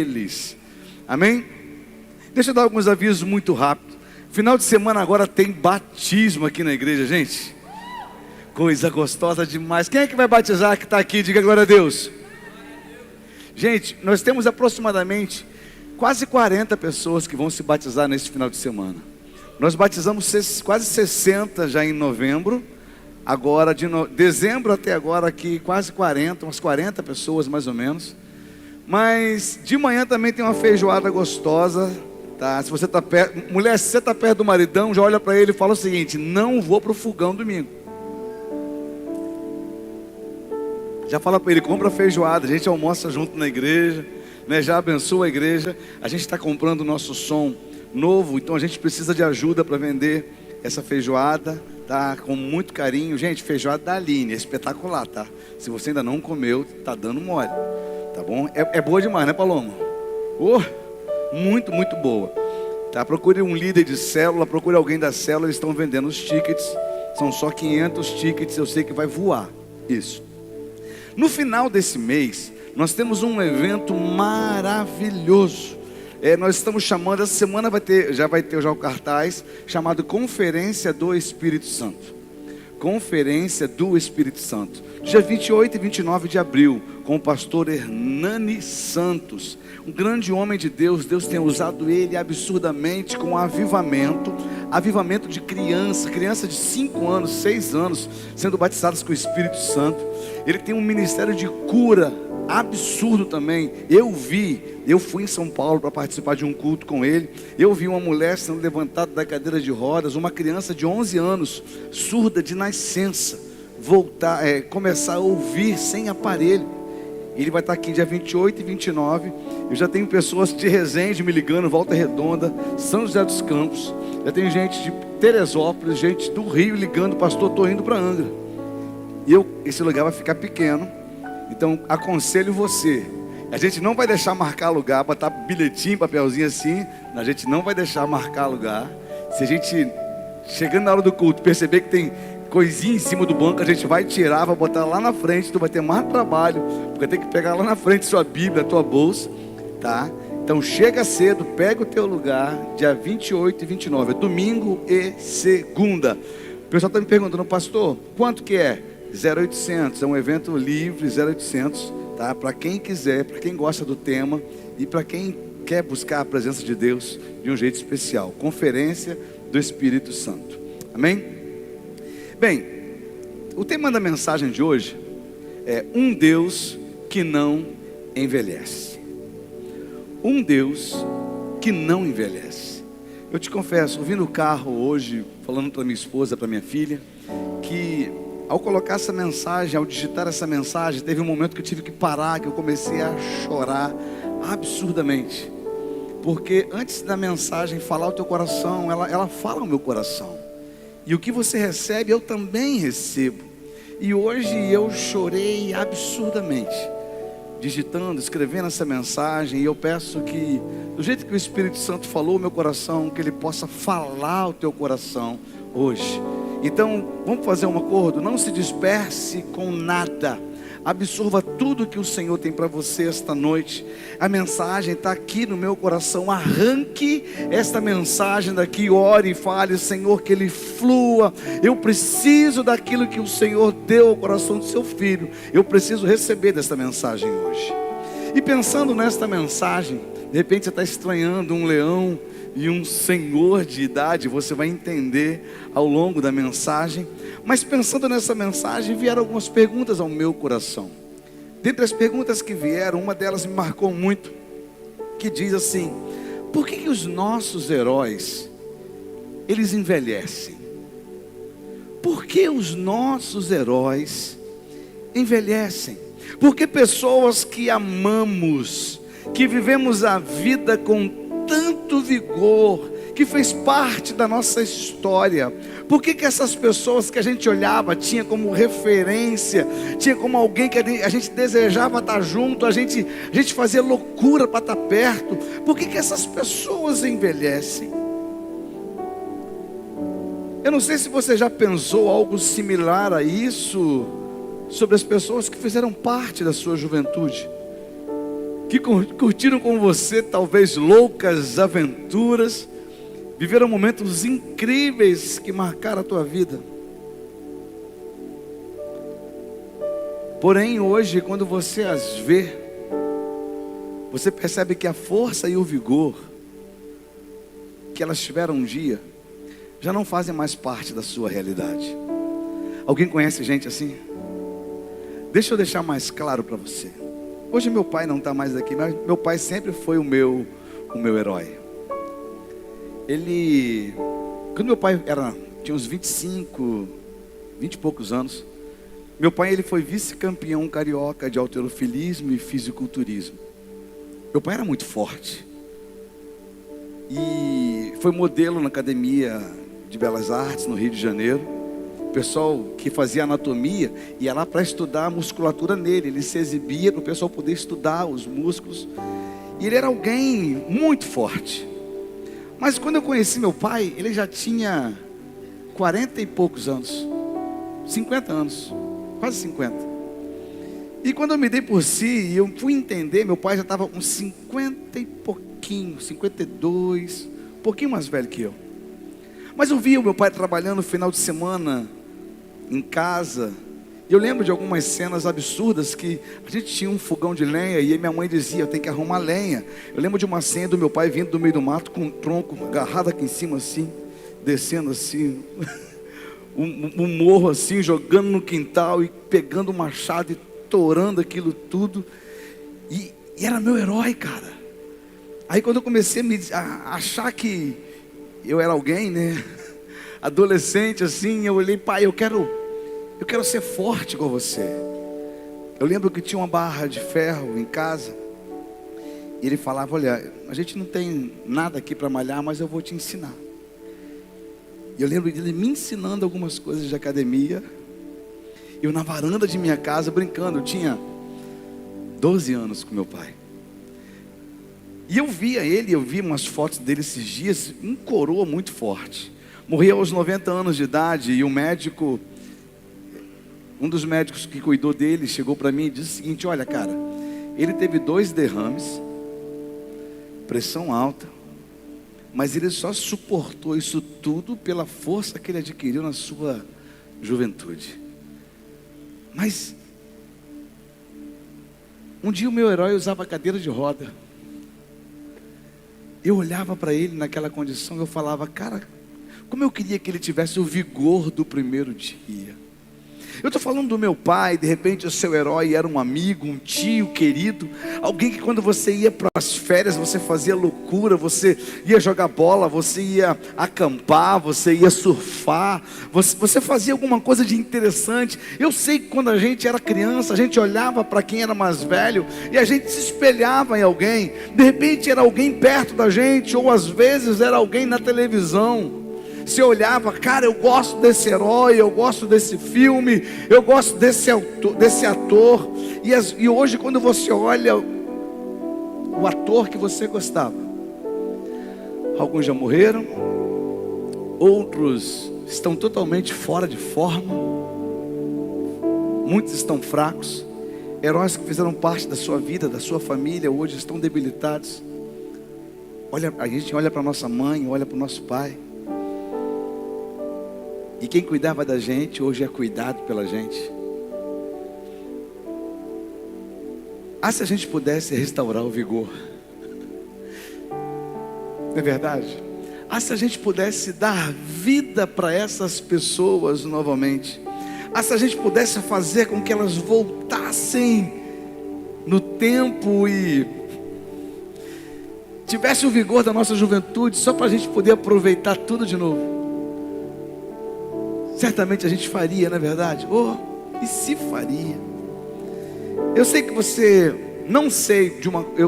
eles. Amém? Deixa eu dar alguns avisos muito rápido. Final de semana agora tem batismo aqui na igreja, gente. Coisa gostosa demais. Quem é que vai batizar que está aqui? Diga glória a Deus. Gente, nós temos aproximadamente quase 40 pessoas que vão se batizar nesse final de semana. Nós batizamos quase 60 já em novembro. Agora, de dezembro até agora aqui, quase 40, umas 40 pessoas mais ou menos. Mas de manhã também tem uma feijoada gostosa, tá? Se você está perto, mulher, se você está perto do maridão, já olha para ele e fala o seguinte: não vou para o fogão domingo. Já fala para ele, compra feijoada, a gente almoça junto na igreja, né? Já abençoa a igreja. A gente está comprando o nosso som novo, então a gente precisa de ajuda para vender essa feijoada, tá? Com muito carinho. Gente, feijoada da Aline, é espetacular, tá? Se você ainda não comeu, tá dando mole. Tá bom? É boa demais, né, Paloma? Oh, muito, muito boa. Tá? Procure um líder de célula, procure alguém da célula, eles estão vendendo os tickets. São só 500 tickets, eu sei que vai voar. Isso. No final desse mês, nós temos um evento maravilhoso. Nós estamos chamando, essa semana já vai ter o cartaz, chamado Conferência do Espírito Santo. Conferência do Espírito Santo, dia 28 e 29 de abril, com o pastor Hernani Santos, um grande homem de Deus. Deus tem usado ele absurdamente com avivamento de criança de 5 anos, 6 anos, sendo batizadas com o Espírito Santo. Ele tem um ministério de cura absurdo também. Eu fui em São Paulo para participar de um culto com ele. Eu vi uma mulher sendo levantada da cadeira de rodas, uma criança de 11 anos, surda de nascença, começar a ouvir sem aparelho. Ele vai estar aqui dia 28 e 29. Eu já tenho pessoas de Resende me ligando, Volta Redonda, São José dos Campos. Já tem gente de Teresópolis, gente do Rio ligando: pastor, estou indo para Angra. Esse lugar vai ficar pequeno. Então aconselho você, a gente não vai deixar marcar lugar, botar bilhetinho, papelzinho assim. A gente não vai deixar marcar lugar. Se a gente, chegando na hora do culto, perceber que tem coisinha em cima do banco, a gente vai tirar, vai botar lá na frente. Tu vai ter mais trabalho, porque tem que pegar lá na frente sua Bíblia, tua bolsa, tá? Então chega cedo, pega o teu lugar, dia 28 e 29, é domingo e segunda. O pessoal está me perguntando: pastor, quanto que é? 0800, é um evento livre, 0800, tá? Para quem quiser, para quem gosta do tema e para quem quer buscar a presença de Deus de um jeito especial. Conferência do Espírito Santo. Amém? Bem, o tema da mensagem de hoje é um Deus que não envelhece. Um Deus que não envelhece. Eu te confesso, ouvindo o carro hoje, falando para minha esposa, para minha filha, que ao colocar essa mensagem, ao digitar essa mensagem, teve um momento que eu tive que parar, que eu comecei a chorar absurdamente. Porque antes da mensagem falar o teu coração, ela fala o meu coração. E o que você recebe, eu também recebo. E hoje eu chorei absurdamente, digitando, escrevendo essa mensagem. E eu peço que, do jeito que o Espírito Santo falou o meu coração, que ele possa falar o teu coração hoje. Então, vamos fazer um acordo? Não se disperse com nada. Absorva tudo que o Senhor tem para você esta noite. A mensagem está aqui no meu coração. Arranque esta mensagem daqui, ore e fale: Senhor, que ele flua. Eu preciso daquilo que o Senhor deu ao coração do seu filho. Eu preciso receber desta mensagem hoje. E pensando nesta mensagem, de repente você está estranhando um leão e um senhor de idade. Você vai entender ao longo da mensagem. Mas pensando nessa mensagem, vieram algumas perguntas ao meu coração. Dentre as perguntas que vieram, uma delas me marcou muito, que diz assim: por que os nossos heróis, eles envelhecem? Por que os nossos heróis envelhecem? Porque pessoas que amamos, que vivemos a vida com tanto vigor, que fez parte da nossa história, por que essas pessoas que a gente olhava, tinha como referência, tinha como alguém que a gente desejava estar junto, a gente fazia loucura para estar perto, por que essas pessoas envelhecem? Eu não sei se você já pensou algo similar a isso, sobre as pessoas que fizeram parte da sua juventude. que curtiram com você talvez loucas aventuras, viveram momentos incríveis que marcaram a tua vida. Porém, hoje, quando você as vê, você percebe que a força e o vigor que elas tiveram um dia já não fazem mais parte da sua realidade. Alguém conhece gente assim? Deixa eu deixar mais claro para você. Hoje meu pai não está mais aqui, mas meu pai sempre foi o meu herói. Quando meu pai tinha uns 25, 20 e poucos anos, meu pai ele foi vice-campeão carioca de halterofilismo e fisiculturismo. Meu pai era muito forte. E foi modelo na Academia de Belas Artes, no Rio de Janeiro. O pessoal que fazia anatomia ia lá para estudar a musculatura nele. Ele se exibia para o pessoal poder estudar os músculos. E ele era alguém muito forte. Mas quando eu conheci meu pai, ele já tinha 40 e poucos anos. 50 anos. Quase 50. E quando eu me dei por si, e eu fui entender, meu pai já estava com 50 e pouquinho, 52, um pouquinho mais velho que eu. Mas eu via o meu pai trabalhando no final de semana, em casa. E eu lembro de algumas cenas absurdas que a gente tinha um fogão de lenha e minha mãe dizia, eu tenho que arrumar lenha. Eu lembro de uma cena do meu pai vindo do meio do mato com um tronco agarrado aqui em cima assim, descendo assim, um morro assim, jogando no quintal e pegando o machado e torando aquilo tudo. E era meu herói, cara. Aí quando eu comecei a achar que eu era alguém, né? Adolescente assim, eu olhei, pai, eu quero ser forte com você. Eu lembro que tinha uma barra de ferro em casa. E ele falava, olha, a gente não tem nada aqui para malhar, mas eu vou te ensinar. E eu lembro dele me ensinando algumas coisas de academia. Eu na varanda de minha casa brincando, eu tinha 12 anos com meu pai. E eu via ele, eu vi umas fotos dele esses dias, um coroa muito forte. Morreu aos 90 anos de idade e o médico, um dos médicos que cuidou dele, chegou para mim e disse o seguinte, olha cara, ele teve 2 derrames, pressão alta, mas ele só suportou isso tudo pela força que ele adquiriu na sua juventude. Mas um dia o meu herói usava cadeira de roda. Eu olhava para ele naquela condição e eu falava, cara, como eu queria que ele tivesse o vigor do primeiro dia. Eu estou falando do meu pai, de repente o seu herói era um amigo, um tio querido, alguém que quando você ia para as férias, você fazia loucura, você ia jogar bola, você ia acampar, você ia surfar, você fazia alguma coisa de interessante. Eu sei que quando a gente era criança, a gente olhava para quem era mais velho e a gente se espelhava em alguém. De repente era alguém perto da gente, ou às vezes era alguém na televisão. Você olhava, cara, eu gosto desse herói, eu gosto desse filme, eu gosto desse ator. E hoje quando você olha o ator que você gostava, alguns já morreram, outros estão totalmente fora de forma, muitos estão fracos. Heróis que fizeram parte da sua vida, da sua família, hoje estão debilitados. A gente olha para nossa mãe, olha para o nosso pai. E quem cuidava da gente, hoje é cuidado pela gente. Se a gente pudesse restaurar o vigor. Não é verdade? Se a gente pudesse dar vida para essas pessoas novamente. Se a gente pudesse fazer com que elas voltassem no tempo e tivesse o vigor da nossa juventude, só para a gente poder aproveitar tudo de novo. Certamente a gente faria, não é verdade? E se faria? Eu sei que você,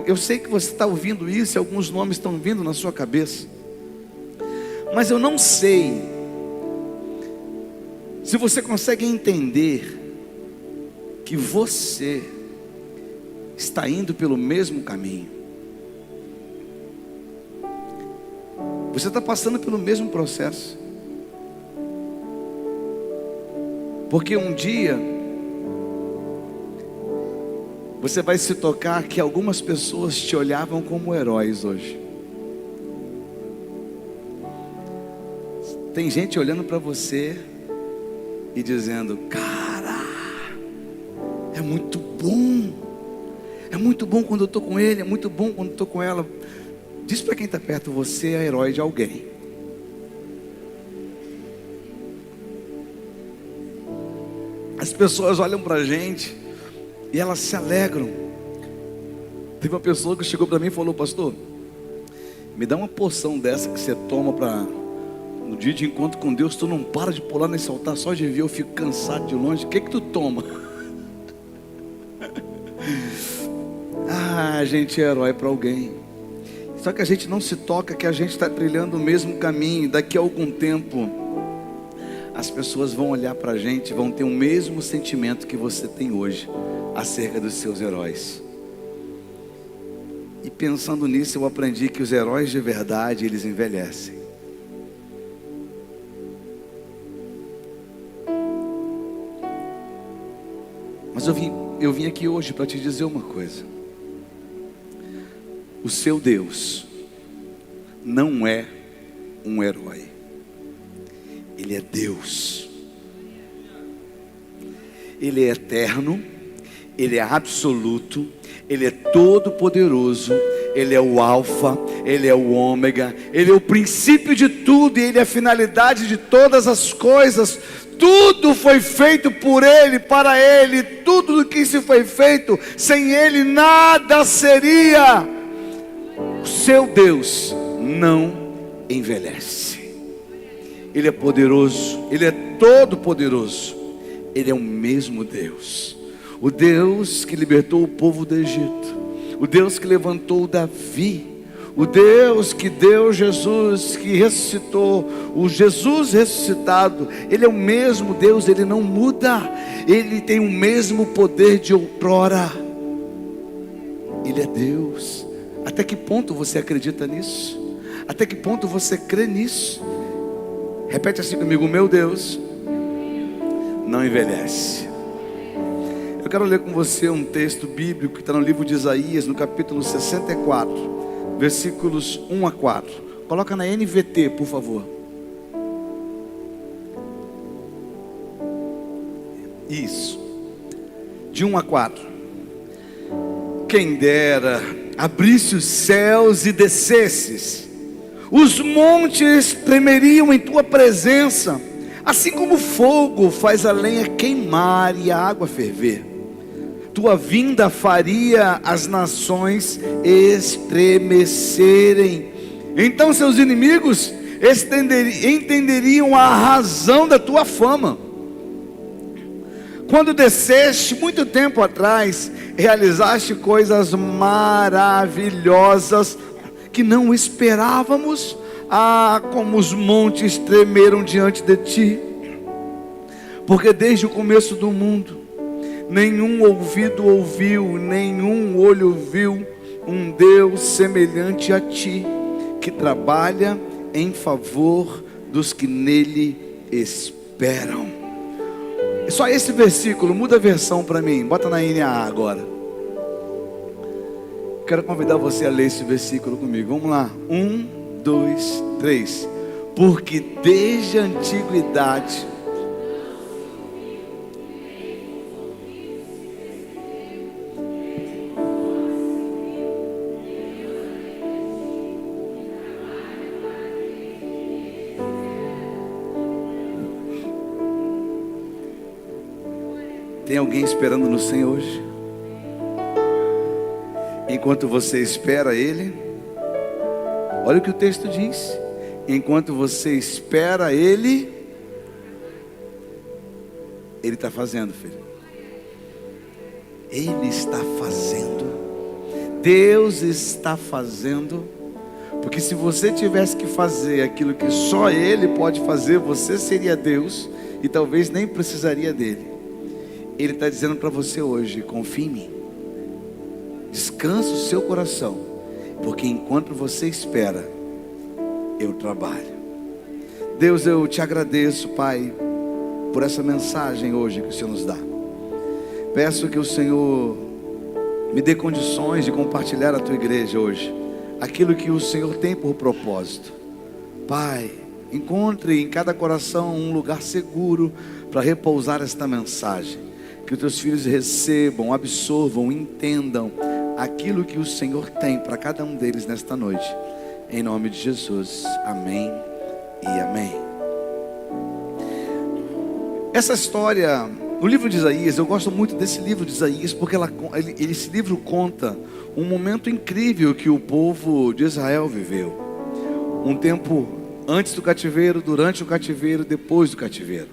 eu sei que você está ouvindo isso e alguns nomes estão vindo na sua cabeça. Mas eu não sei se você consegue entender que você está indo pelo mesmo caminho. Você está passando pelo mesmo processo. Porque um dia você vai se tocar que algumas pessoas te olhavam como heróis hoje. Tem gente olhando para você e dizendo: cara, é muito bom. É muito bom quando eu estou com ele, é muito bom quando eu estou com ela. Diz para quem está perto: você é herói de alguém. As pessoas olham para a gente e elas se alegram. Teve uma pessoa que chegou para mim e falou: pastor, me dá uma porção dessa que você toma para no dia de encontro com Deus, tu não para de pular nesse altar, só de ver eu fico cansado de longe. O que tu toma? A gente é herói para alguém. Só que a gente não se toca que a gente está trilhando o mesmo caminho. Daqui a algum tempo as pessoas vão olhar para a gente, vão ter o mesmo sentimento que você tem hoje acerca dos seus heróis. E pensando nisso, eu aprendi que os heróis de verdade, eles envelhecem. Mas eu vim aqui hoje para te dizer uma coisa. O seu Deus não é um herói. Ele é Deus. Ele é eterno. Ele é absoluto. Ele é todo poderoso. Ele é o alfa. Ele é o ômega. Ele é o princípio de tudo. E ele é a finalidade de todas as coisas. Tudo foi feito por Ele, para Ele. Tudo o que se foi feito, sem Ele nada seria. O seu Deus não envelhece. Ele é poderoso, Ele é todo poderoso. Ele é o mesmo Deus. O Deus que libertou o povo do Egito. O Deus que levantou Davi. O Deus que deu Jesus, que ressuscitou, o Jesus ressuscitado. Ele é o mesmo Deus, Ele não muda. Ele tem o mesmo poder de outrora. Ele é Deus. Até que ponto você acredita nisso? Até que ponto você crê nisso? Repete assim comigo: meu Deus não envelhece. Eu quero ler com você um texto bíblico que está no livro de Isaías, no capítulo 64. Versículos 1 a 4. Coloca na NVT, por favor. Isso. De 1 a 4. Quem dera abrisse os céus e descesses, os montes tremeriam em tua presença, assim como o fogo faz a lenha queimar e a água ferver. Tua vinda faria as nações estremecerem. Então seus inimigos entenderiam a razão da tua fama. Quando desceste muito tempo atrás, realizaste coisas maravilhosas que não esperávamos. Ah, como os montes tremeram diante de ti. Porque desde o começo do mundo, nenhum ouvido ouviu, nenhum olho viu um Deus semelhante a ti, que trabalha em favor dos que nele esperam. Só esse versículo, muda a versão para mim, bota na NAA agora. Quero convidar você a ler esse versículo comigo. Vamos lá, 1, 2, 3. Porque desde a antiguidade tem alguém esperando no Senhor hoje? Enquanto você espera Ele, olha o que o texto diz. Enquanto você espera Ele, Ele está fazendo, filho. Ele está fazendo. Deus está fazendo. Porque se você tivesse que fazer aquilo que só Ele pode fazer, você seria Deus e talvez nem precisaria dele. Ele está dizendo para você hoje: confie em mim, descanse o seu coração, porque enquanto você espera, eu trabalho. Deus, eu te agradeço, Pai, por essa mensagem hoje que o Senhor nos dá. Peço que o Senhor Me dê condições de compartilhar a tua igreja hoje aquilo que o Senhor tem por propósito. Pai, encontre em cada coração um lugar seguro para repousar esta mensagem. Que os teus filhos recebam, absorvam, entendam aquilo que o Senhor tem para cada um deles nesta noite. Em nome de Jesus, amém e amém. Essa história, no livro de Isaías, eu gosto muito desse livro de Isaías, porque esse livro conta um momento incrível que o povo de Israel viveu. Um tempo antes do cativeiro, durante o cativeiro, depois do cativeiro.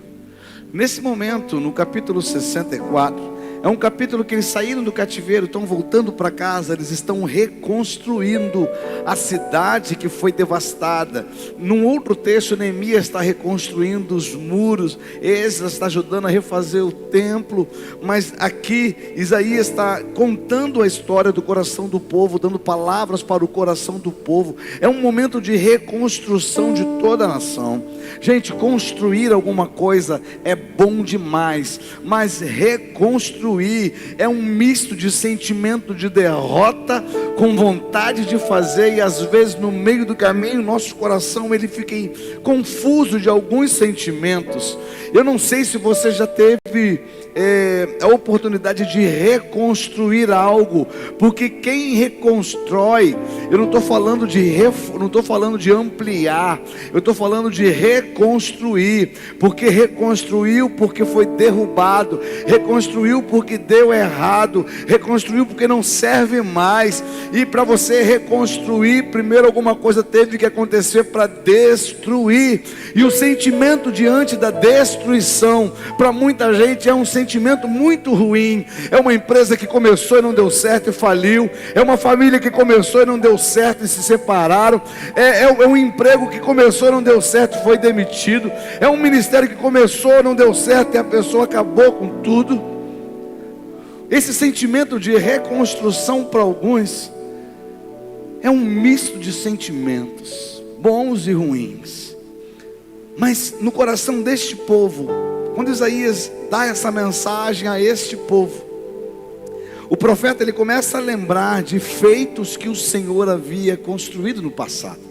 Nesse momento, no capítulo 64, é um capítulo que eles saíram do cativeiro, estão voltando para casa, eles estão reconstruindo a cidade que foi devastada. Num outro texto, Neemias está reconstruindo os muros, Esdras está ajudando a refazer o templo, mas aqui Isaías está contando a história do coração do povo, dando palavras para o coração do povo. É um momento de reconstrução de toda a nação. Gente, construir alguma coisa é bom demais, mas reconstruir é um misto de sentimento de derrota com vontade de fazer, e às vezes no meio do caminho nosso coração ele fica confuso de alguns sentimentos. Eu não sei se você já teve a oportunidade de reconstruir algo, porque quem reconstrói, eu não estou falando de ampliar, eu estou falando de reconstruir, porque reconstruiu porque foi derrubado, reconstruiu porque deu errado, reconstruiu porque não serve mais. E para você reconstruir, primeiro alguma coisa teve que acontecer para destruir, e o sentimento diante da destruição, para muita gente é um sentimento muito ruim. É uma empresa que começou e não deu certo e faliu, é uma família que começou e não deu certo e se separaram, é um emprego que começou e não deu certo e foi demitido, é um ministério que começou e não deu certo e a pessoa acabou com tudo. Esse sentimento de reconstrução para alguns é um misto de sentimentos, bons e ruins. Mas no coração deste povo, quando Isaías dá essa mensagem a este povo, o profeta ele começa a lembrar de feitos que o Senhor havia construído no passado.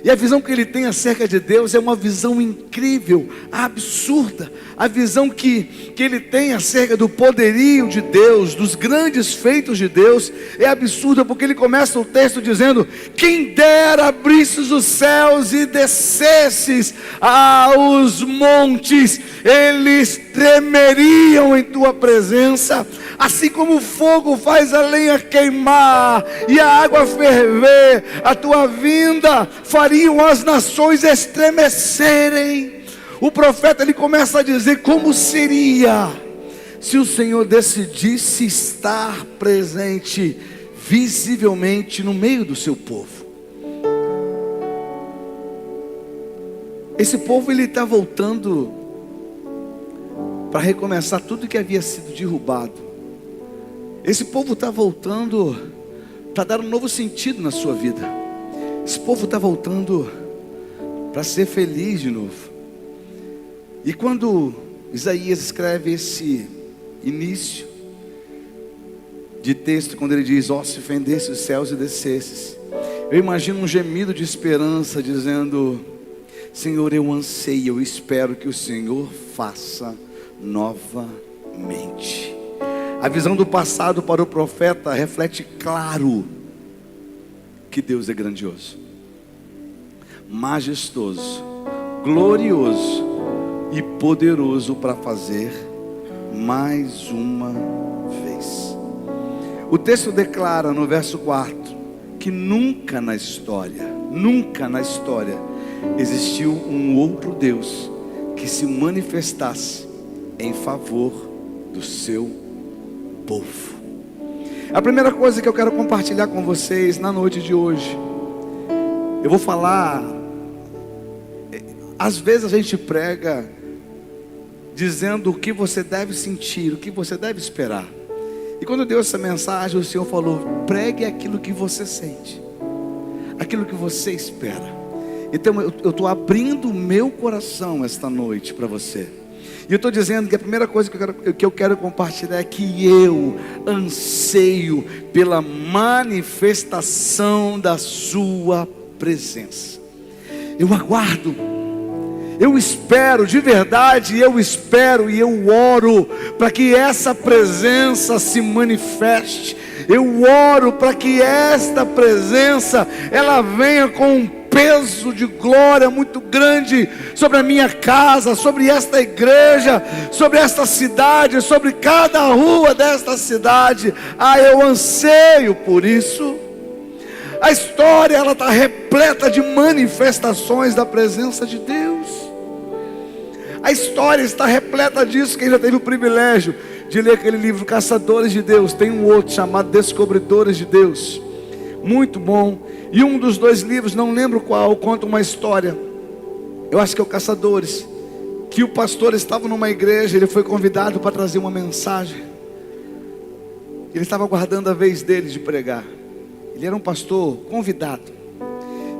E a visão que ele tem acerca de Deus é uma visão incrível, absurda. A visão que ele tem acerca do poderio de Deus, dos grandes feitos de Deus, é absurda, porque ele começa o texto dizendo: quem dera abrisses os céus e descesses aos montes, eles tremeriam em tua presença, assim como o fogo faz a lenha queimar e a água ferver, a tua vinda fariam as nações estremecerem. O profeta ele começa a dizer como seria se o Senhor decidisse estar presente visivelmente no meio do seu povo. Esse povo ele está voltando para recomeçar tudo que havia sido derrubado. Esse povo está voltando para dar um novo sentido na sua vida. Esse povo está voltando para ser feliz de novo. E quando Isaías escreve esse início de texto, quando ele diz: ó, se fendesse os céus e descesses, eu imagino um gemido de esperança dizendo: Senhor, eu anseio, eu espero que o Senhor faça novamente. A visão do passado para o profeta reflete claro que Deus é grandioso, majestoso, glorioso e poderoso para fazer mais uma vez. O texto declara no verso 4 que nunca na história existiu um outro Deus que se manifestasse em favor do seu povo. A primeira coisa que eu quero compartilhar com vocês na noite de hoje, eu vou falar. Às vezes a gente prega dizendo o que você deve sentir, o que você deve esperar. E quando deu essa mensagem, o Senhor falou: pregue aquilo que você sente, aquilo que você espera. Então eu estou abrindo o meu coração esta noite para você. E eu estou dizendo que a primeira coisa que eu quero compartilhar é que eu anseio pela manifestação da sua presença. Eu aguardo, eu espero, de verdade, eu espero e eu oro para que essa presença se manifeste. Eu oro para que esta presença, ela venha com um peso de glória muito grande sobre a minha casa, sobre esta igreja, sobre esta cidade, sobre cada rua desta cidade. Eu anseio por isso. A história, ela está repleta de manifestações da presença de Deus. A história está repleta disso. Quem já teve o privilégio de ler aquele livro Caçadores de Deus, tem um outro chamado Descobridores de Deus, muito bom. E um dos dois livros, não lembro qual, conta uma história, eu acho que é o Caçadores, que o pastor estava numa igreja, ele foi convidado para trazer uma mensagem. Ele estava aguardando a vez dele de pregar. Ele era um pastor convidado.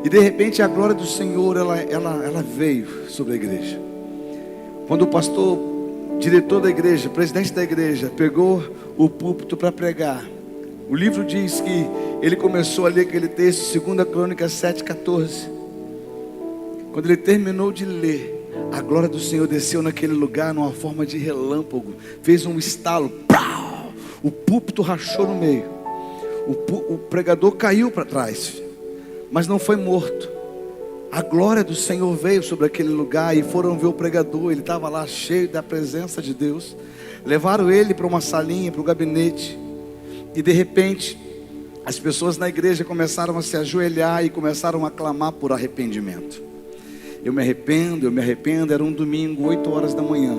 E de repente a glória do Senhor, ela veio sobre a igreja. Quando o pastor, diretor da igreja, presidente da igreja, pegou o púlpito para pregar, o livro diz que ele começou a ler aquele texto, 2 Crônicas 7,14. Quando ele terminou de ler, a glória do Senhor desceu naquele lugar numa forma de relâmpago, fez um estalo, pau! O púlpito rachou no meio, o pregador caiu para trás, mas não foi morto. A glória do Senhor veio sobre aquele lugar e foram ver o pregador. Ele estava lá cheio da presença de Deus. Levaram ele para uma salinha, para o gabinete. E de repente, as pessoas na igreja começaram a se ajoelhar e começaram a clamar por arrependimento. Eu me arrependo. Era um domingo, 8 horas da manhã.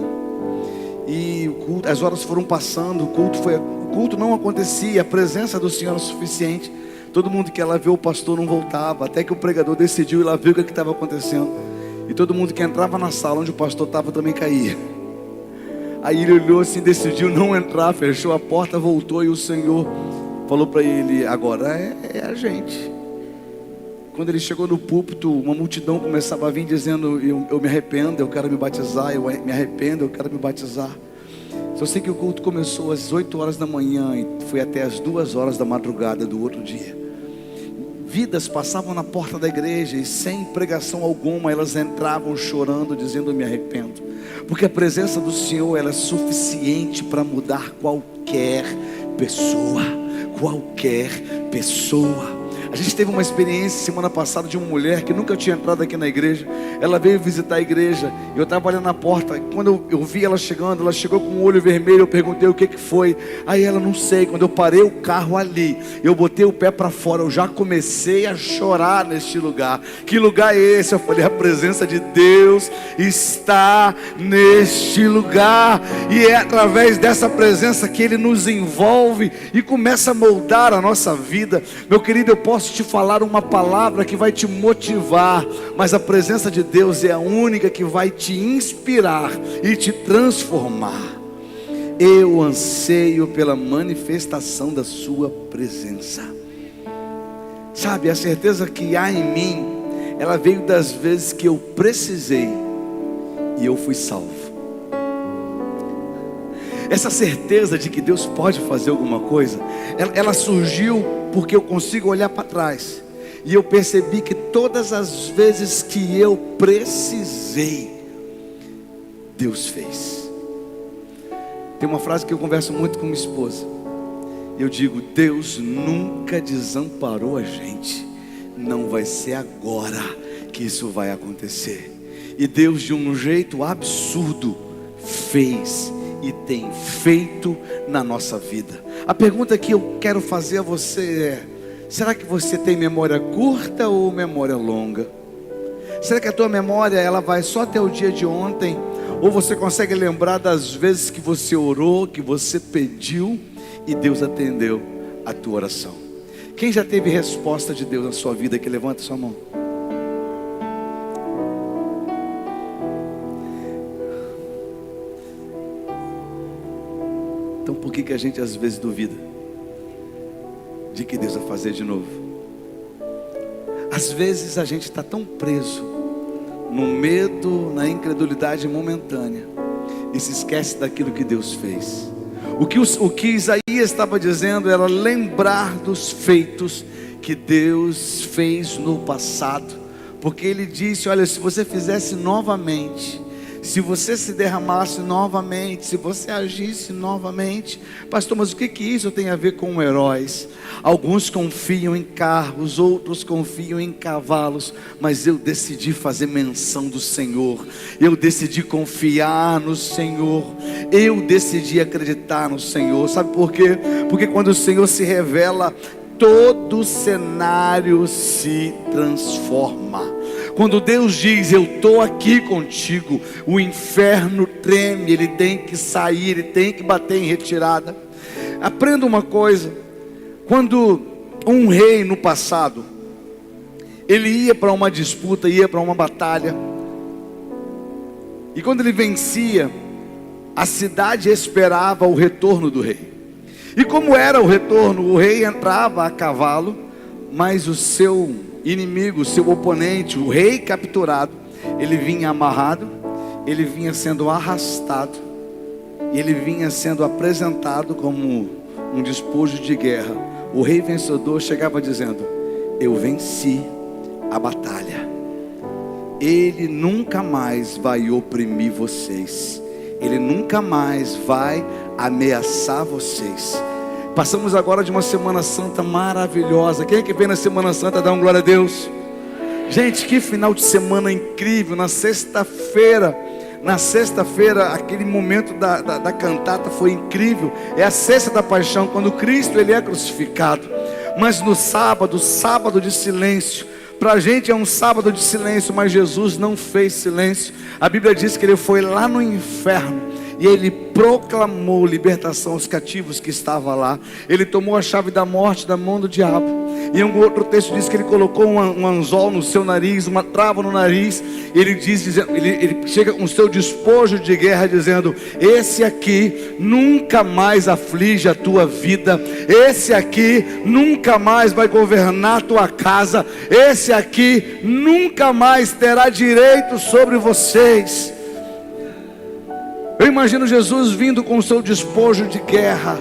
E o culto, as horas foram passando, o culto não acontecia, a presença do Senhor era suficiente. Todo mundo que ia lá ver o pastor não voltava, até que o pregador decidiu ir lá ver o que estava acontecendo. E todo mundo que entrava na sala onde o pastor estava também caía. Aí ele olhou assim, decidiu não entrar, fechou a porta, voltou, e o Senhor falou para ele: agora é a gente. Quando ele chegou no púlpito, uma multidão começava a vir dizendo: eu me arrependo, eu quero me batizar, eu me arrependo, eu quero me batizar. Só sei que o culto começou às 8 horas da manhã e foi até às 2 horas da madrugada do outro dia. Vidas passavam na porta da igreja e sem pregação alguma elas entravam chorando, dizendo: eu me arrependo. Porque a presença do Senhor, ela é suficiente para mudar qualquer pessoa. Qualquer pessoa. A gente teve uma experiência semana passada de uma mulher que nunca tinha entrado aqui na igreja. Ela veio visitar a igreja. Eu estava ali na porta. Quando eu vi ela chegando, ela chegou com um olho vermelho. Eu perguntei o que foi. Aí ela: não sei. Quando eu parei o carro ali, eu botei o pé para fora. Eu já comecei a chorar neste lugar. Que lugar é esse? Eu falei: a presença de Deus está neste lugar. E é através dessa presença que Ele nos envolve e começa a moldar a nossa vida. Meu querido, eu posso te falar uma palavra que vai te motivar, mas a presença de Deus é a única que vai te inspirar e te transformar. Eu anseio pela manifestação da sua presença. Sabe, a certeza que há em mim, ela veio das vezes que eu precisei e eu fui salvo. Essa certeza de que Deus pode fazer alguma coisa, ela surgiu porque eu consigo olhar para trás e eu percebi que todas as vezes que eu precisei, Deus fez. Tem uma frase que eu converso muito com minha esposa. Eu digo: Deus nunca desamparou a gente. Não vai ser agora que isso vai acontecer. E Deus, de um jeito absurdo, fez e tem feito na nossa vida. A pergunta que eu quero fazer a você é: será que você tem memória curta ou memória longa? Será que a tua memória, ela vai só até o dia de ontem? Ou você consegue lembrar das vezes que você orou, que você pediu e Deus atendeu a tua oração? Quem já teve resposta de Deus na sua vida, que levanta sua mão? Então por que a gente às vezes duvida de que Deus vai fazer de novo? Às vezes a gente está tão preso no medo, na incredulidade momentânea, e se esquece daquilo que Deus fez. O que Isaías estava dizendo era lembrar dos feitos que Deus fez no passado, porque ele disse: olha, se você fizesse novamente, se você se derramasse novamente, se você agisse novamente. Pastor, mas o que isso tem a ver com heróis? Alguns confiam em carros, outros confiam em cavalos, mas eu decidi fazer menção do Senhor, eu decidi confiar no Senhor, eu decidi acreditar no Senhor. Sabe por quê? Porque quando o Senhor se revela, todo o cenário se transforma. Quando Deus diz: eu estou aqui contigo, o inferno treme, ele tem que sair, ele tem que bater em retirada. Aprenda uma coisa: quando um rei no passado, ele ia para uma disputa, ia para uma batalha, e quando ele vencia, a cidade esperava o retorno do rei. E como era o retorno? O rei entrava a cavalo, mas o seu inimigo, o seu oponente, o rei capturado, ele vinha amarrado, ele vinha sendo arrastado, e ele vinha sendo apresentado como um despojo de guerra. O rei vencedor chegava dizendo: eu venci a batalha, ele nunca mais vai oprimir vocês, ele nunca mais vai ameaçar vocês. Passamos agora de uma Semana Santa maravilhosa. Quem é que vem na Semana Santa? Dá uma glória a Deus. Gente, que final de semana incrível. Na sexta-feira, aquele momento da cantata foi incrível. É a sexta da paixão, quando Cristo ele é crucificado. Mas no sábado de silêncio. Para a gente é um sábado de silêncio, mas Jesus não fez silêncio. A Bíblia diz que ele foi lá no inferno e ele proclamou libertação aos cativos que estavam lá. Ele tomou a chave da morte da mão do diabo. E um outro texto diz que ele colocou um anzol no seu nariz, uma trava no nariz. Ele chega com o seu despojo de guerra dizendo: esse aqui nunca mais aflige a tua vida, esse aqui nunca mais vai governar a tua casa, esse aqui nunca mais terá direito sobre vocês. Eu imagino Jesus vindo com o seu despojo de guerra,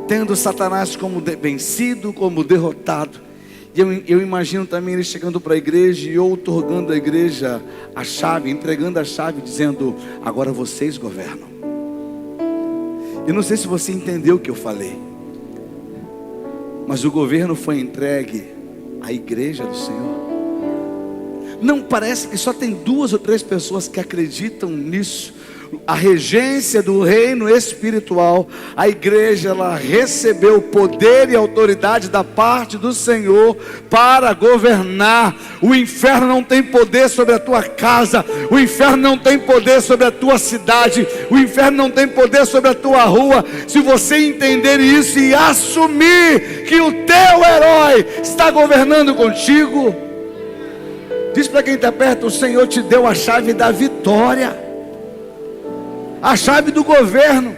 tendo Satanás como vencido, como derrotado. E eu imagino também ele chegando para a igreja e outorgando à igreja a chave, entregando a chave, dizendo: agora vocês governam. Eu não sei se você entendeu o que eu falei, mas o governo foi entregue à igreja do Senhor. Não parece que só tem 2 ou 3 pessoas que acreditam nisso? A regência do reino espiritual, a igreja, ela recebeu poder e autoridade da parte do Senhor para governar. O inferno não tem poder sobre a tua casa, o inferno não tem poder sobre a tua cidade, o inferno não tem poder sobre a tua rua. Se você entender isso e assumir que o teu herói está governando contigo, diz para quem está perto: o Senhor te deu a chave da vitória, a chave do governo.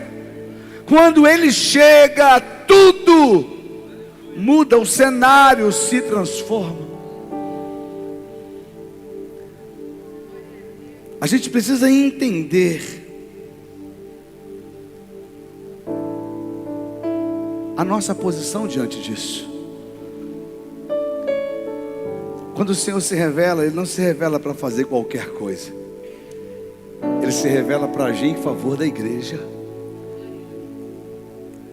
Quando ele chega, tudo muda, o cenário se transforma. A gente precisa entender a nossa posição diante disso. Quando o Senhor se revela, ele não se revela para fazer qualquer coisa. Ele se revela para agir em favor da igreja,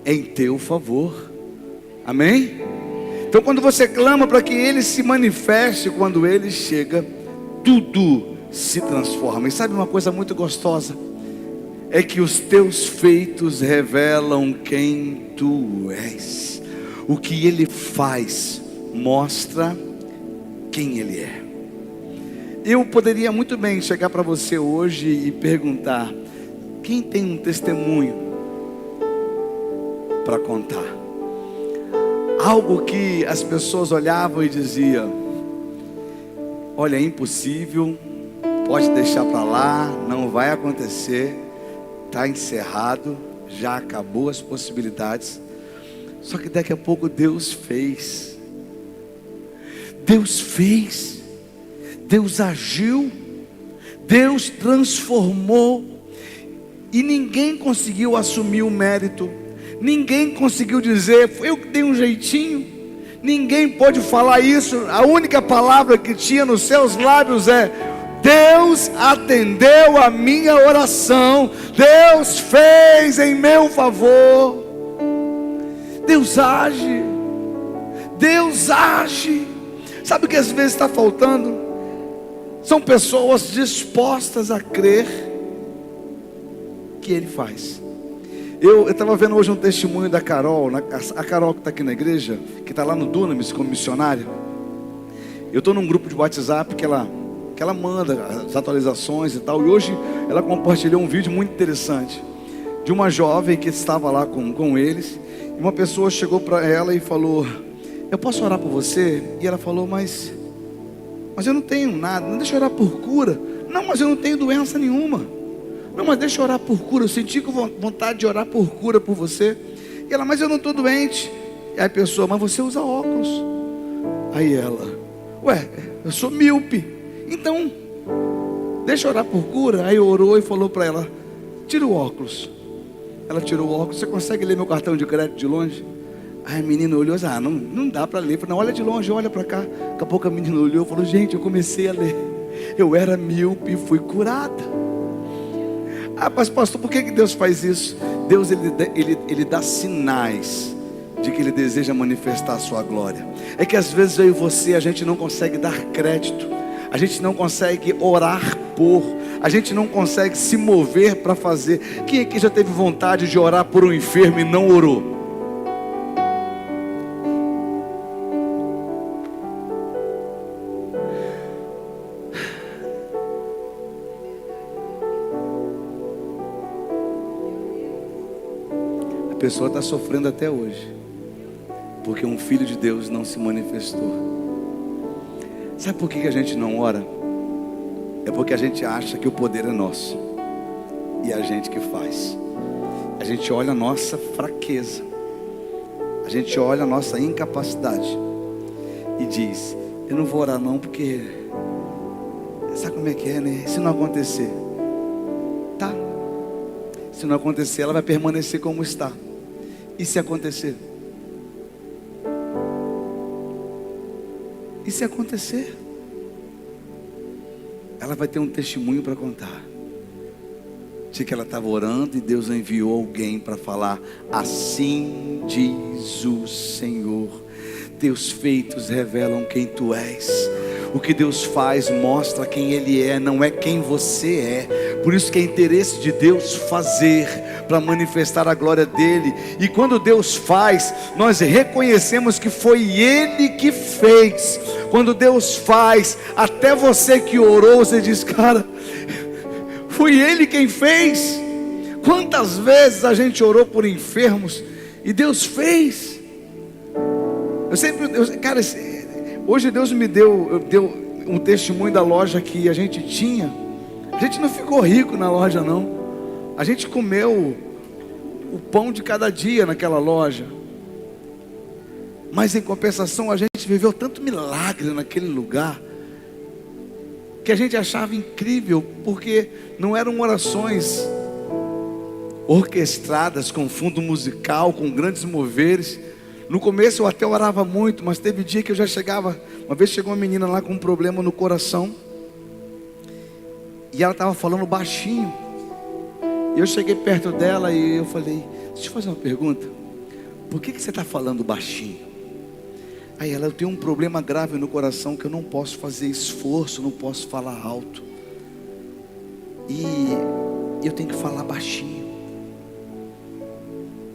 em teu favor. Amém? Então quando você clama para que ele se manifeste, quando ele chega, tudo se transforma. E sabe uma coisa muito gostosa? É que os teus feitos revelam quem tu és. O que ele faz mostra quem ele é. Eu poderia muito bem chegar para você hoje e perguntar: quem tem um testemunho para contar? Algo que as pessoas olhavam e diziam: olha, é impossível, pode deixar para lá, não vai acontecer, está encerrado, já acabou as possibilidades. Só que daqui a pouco Deus fez. Deus fez. Deus agiu, Deus transformou. E ninguém conseguiu assumir o mérito. Ninguém conseguiu dizer, eu que dei um jeitinho. Ninguém pôde falar isso. A única palavra que tinha nos seus lábios é: Deus atendeu a minha oração. Deus fez em meu favor. Deus age. Deus age. Sabe o que às vezes está faltando? São pessoas dispostas a crer que Ele faz. Eu estava vendo hoje um testemunho da Carol, a Carol que está aqui na igreja, que está lá no Dunamis como missionária. Eu estou num grupo de WhatsApp que ela manda as atualizações e tal. E hoje ela compartilhou um vídeo muito interessante de uma jovem que estava lá com eles. E uma pessoa chegou para ela e falou: eu posso orar por você? E ela falou: mas eu não tenho nada. Não, deixa eu orar por cura. Não, mas eu não tenho doença nenhuma. Não, mas deixa eu orar por cura. Eu senti com vontade de orar por cura por você. E ela: mas eu não estou doente. E aí a pessoa: mas você usa óculos. Aí ela: ué, eu sou míope. Então, deixa eu orar por cura. Aí orou e falou para ela: tira o óculos. Ela tirou o óculos. Você consegue ler meu cartão de crédito de longe? Aí a menina olhou e disse: não dá para ler. Falei: não, olha de longe, olha para cá. Daqui a pouco a menina olhou e falou: gente, eu comecei a ler. Eu era míope e fui curada. Ah, mas pastor, por que Deus faz isso? Deus ele dá sinais de que Ele deseja manifestar a sua glória. É que às vezes eu e você, a gente não consegue dar crédito. A gente não consegue orar por. A gente não consegue se mover para fazer. Quem aqui já teve vontade de orar por um enfermo e não orou? A pessoa está sofrendo até hoje, porque um filho de Deus não se manifestou. Sabe por que a gente não ora? É porque a gente acha que o poder é nosso, e é a gente que faz. A gente olha a nossa fraqueza, a gente olha a nossa incapacidade e diz: eu não vou orar não, porque sabe como é que é, né? Se não acontecer, tá. Se não acontecer, ela vai permanecer como está. E se acontecer? E se acontecer? Ela vai ter um testemunho para contar de que ela estava orando e Deus enviou alguém para falar: assim diz o Senhor. Teus feitos revelam quem tu és. O que Deus faz mostra quem Ele é, não é quem você é. Por isso que é interesse de Deus fazer, para manifestar a glória dEle. E quando Deus faz, nós reconhecemos que foi Ele que fez. Quando Deus faz, até você que orou, você diz: cara, foi Ele quem fez. Quantas vezes a gente orou por enfermos e Deus fez. Cara, hoje Deus me deu um testemunho da loja que a gente tinha. A gente não ficou rico na loja não. A gente comeu o pão de cada dia naquela loja. Mas em compensação a gente viveu tanto milagre naquele lugar, que a gente achava incrível, porque não eram orações orquestradas com fundo musical, com grandes moveres. No começo eu até orava muito, mas teve dia que eu já chegava. Uma vez chegou uma menina lá com um problema no coração, e ela estava falando baixinho. E eu cheguei perto dela e eu falei: deixa eu fazer uma pergunta. Por que você está falando baixinho? Aí ela: eu tenho um problema grave no coração, que eu não posso fazer esforço, não posso falar alto, e eu tenho que falar baixinho.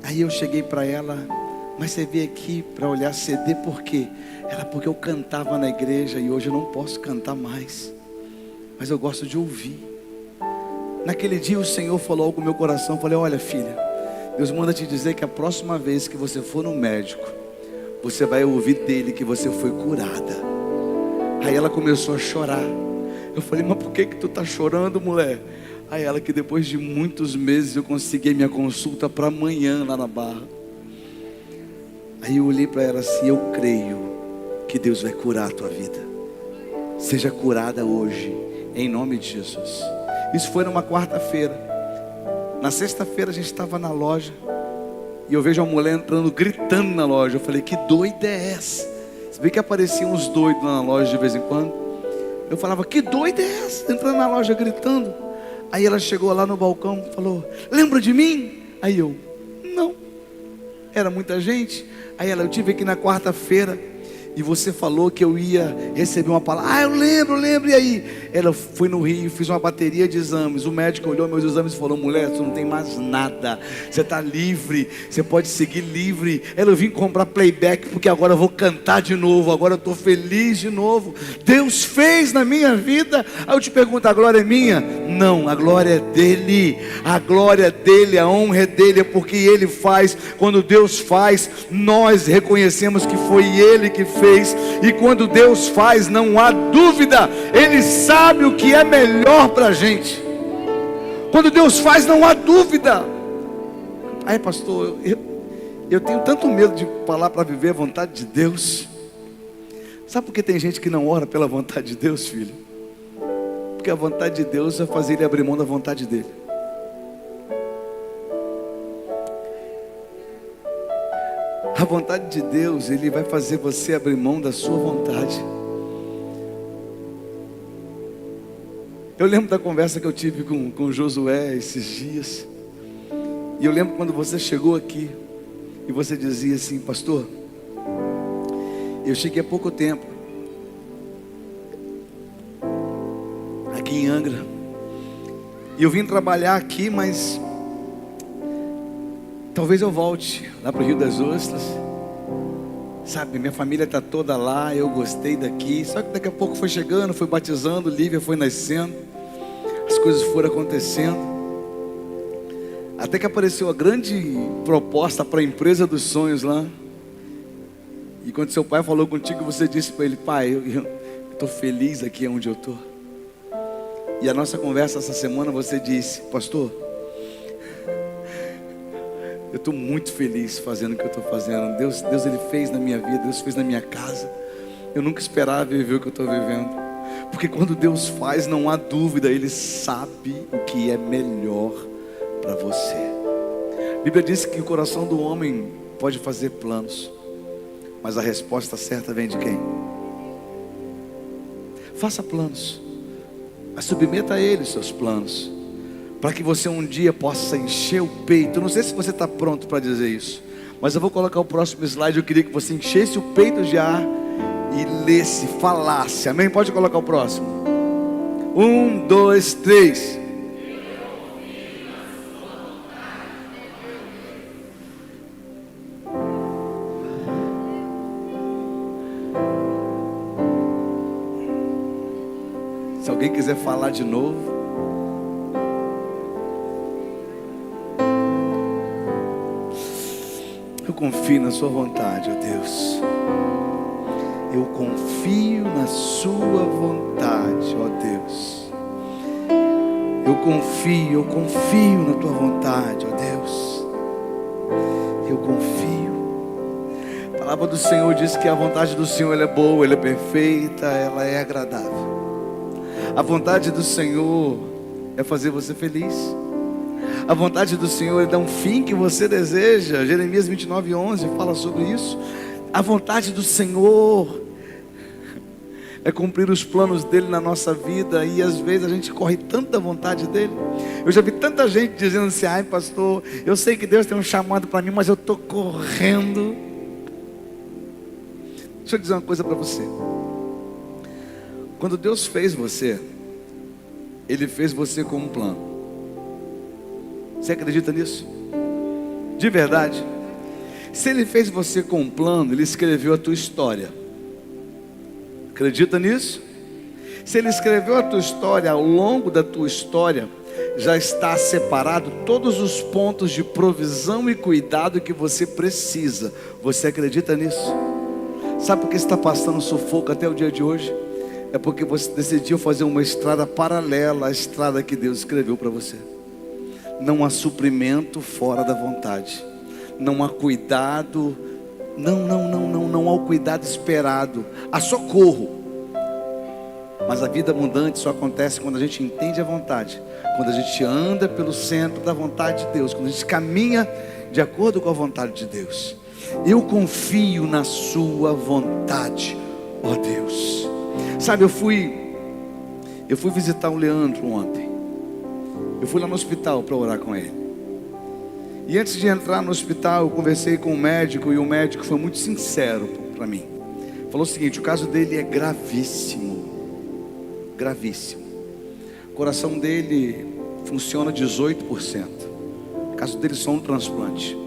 Aí eu cheguei para ela: mas você veio aqui para olhar CD por quê? Ela: porque eu cantava na igreja e hoje eu não posso cantar mais, mas eu gosto de ouvir. Naquele dia o Senhor falou algo no meu coração. Eu falei: olha filha, Deus manda te dizer que a próxima vez que você for no médico, você vai ouvir dele que você foi curada. Aí ela começou a chorar. Eu falei: mas por que tu tá chorando, mulher? Aí ela: que depois de muitos meses eu consegui minha consulta para amanhã lá na Barra. Aí eu olhei para ela assim: eu creio que Deus vai curar a tua vida. Seja curada hoje, em nome de Jesus. Isso foi numa quarta-feira. Na sexta-feira a gente estava na loja e eu vejo uma mulher entrando, gritando na loja. Eu falei, que doida é essa? Você vê que apareciam uns doidos lá na loja de vez em quando. Eu falava, que doida é essa? Entrando na loja gritando. Aí ela chegou lá no balcão e falou, lembra de mim? Aí eu, não. Era muita gente. Aí ela, eu tive aqui na quarta-feira e você falou que eu ia receber uma palavra. Ah, eu lembro, e aí? Ela foi no Rio, fiz uma bateria de exames. O médico olhou meus exames e falou, mulher, você não tem mais nada. Você está livre, você pode seguir livre. Ela, eu vim comprar playback porque agora eu vou cantar de novo. Agora eu estou feliz de novo. Deus fez na minha vida. Aí eu te pergunto, a glória é minha? Não, a glória é dele. A glória é dele, a honra é dele. É porque ele faz. Quando Deus faz, nós reconhecemos que foi ele que fez. E quando Deus faz, não há dúvida, ele sabe o que é melhor para a gente. Quando Deus faz, não há dúvida. Aí, pastor, eu tenho tanto medo de falar para viver a vontade de Deus. Sabe por que tem gente que não ora pela vontade de Deus, filho? Porque a vontade de Deus é fazer ele abrir mão da vontade dele. A vontade de Deus, ele vai fazer você abrir mão da sua vontade. Eu lembro da conversa que eu tive com Josué esses dias. E eu lembro quando você chegou aqui e você dizia assim, pastor, eu cheguei há pouco tempo aqui em Angra, e eu vim trabalhar aqui, mas talvez eu volte lá para o Rio das Ostras. Sabe, minha família está toda lá, eu gostei daqui. Só que daqui a pouco foi chegando, foi batizando, Lívia foi nascendo, as coisas foram acontecendo. Até que apareceu a grande proposta para a empresa dos sonhos lá. E quando seu pai falou contigo, você disse para ele, pai, eu estou feliz aqui onde eu estou. E a nossa conversa essa semana, você disse, pastor, eu estou muito feliz fazendo o que eu estou fazendo. Deus ele fez na minha vida, Deus fez na minha casa. Eu nunca esperava viver o que eu estou vivendo. Porque quando Deus faz, não há dúvida, ele sabe o que é melhor para você. A Bíblia diz que o coração do homem pode fazer planos, mas a resposta certa vem de quem? Faça planos, mas submeta a ele os seus planos, para que você um dia possa encher o peito. Eu não sei se você está pronto para dizer isso, mas eu vou colocar o próximo slide. Eu queria que você enchesse o peito de ar e lesse, falasse, amém? Pode colocar o próximo. 1, 2, 3. Se alguém quiser falar de novo, eu confio na sua vontade, ó Deus. Eu confio na sua vontade, ó Deus. Eu confio na tua vontade, ó Deus. Eu confio. A palavra do Senhor diz que a vontade do Senhor ela é boa, ela é perfeita, ela é agradável. A vontade do Senhor é fazer você feliz. A vontade do Senhor é dar um fim que você deseja. Jeremias 29:11 fala sobre isso. A vontade do Senhor é cumprir os planos dele na nossa vida. E às vezes a gente corre tanto da vontade dele. Eu já vi tanta gente dizendo assim, ai pastor, eu sei que Deus tem um chamado para mim, mas eu estou correndo. Deixa eu dizer uma coisa para você. Quando Deus fez você, ele fez você com um plano. Você acredita nisso? De verdade? Se ele fez você com um plano, ele escreveu a tua história. Acredita nisso? Se ele escreveu a tua história, ao longo da tua história, já está separado todos os pontos de provisão e cuidado que você precisa. Você acredita nisso? Sabe por que você está passando sufoco até o dia de hoje? É porque você decidiu fazer uma estrada paralela à estrada que Deus escreveu para você. Não há suprimento fora da vontade. Não há cuidado. Não há o cuidado esperado. Há socorro. Mas a vida abundante só acontece quando a gente entende a vontade, quando a gente anda pelo centro da vontade de Deus, quando a gente caminha de acordo com a vontade de Deus. Eu confio na sua vontade, ó Deus. Sabe, eu fui visitar o Leandro ontem. Eu fui lá no hospital para orar com ele. E antes de entrar no hospital, eu conversei com o médico, e o médico foi muito sincero para mim. Falou o seguinte: o caso dele é gravíssimo. Gravíssimo. O coração dele funciona 18%. O caso dele é só um transplante.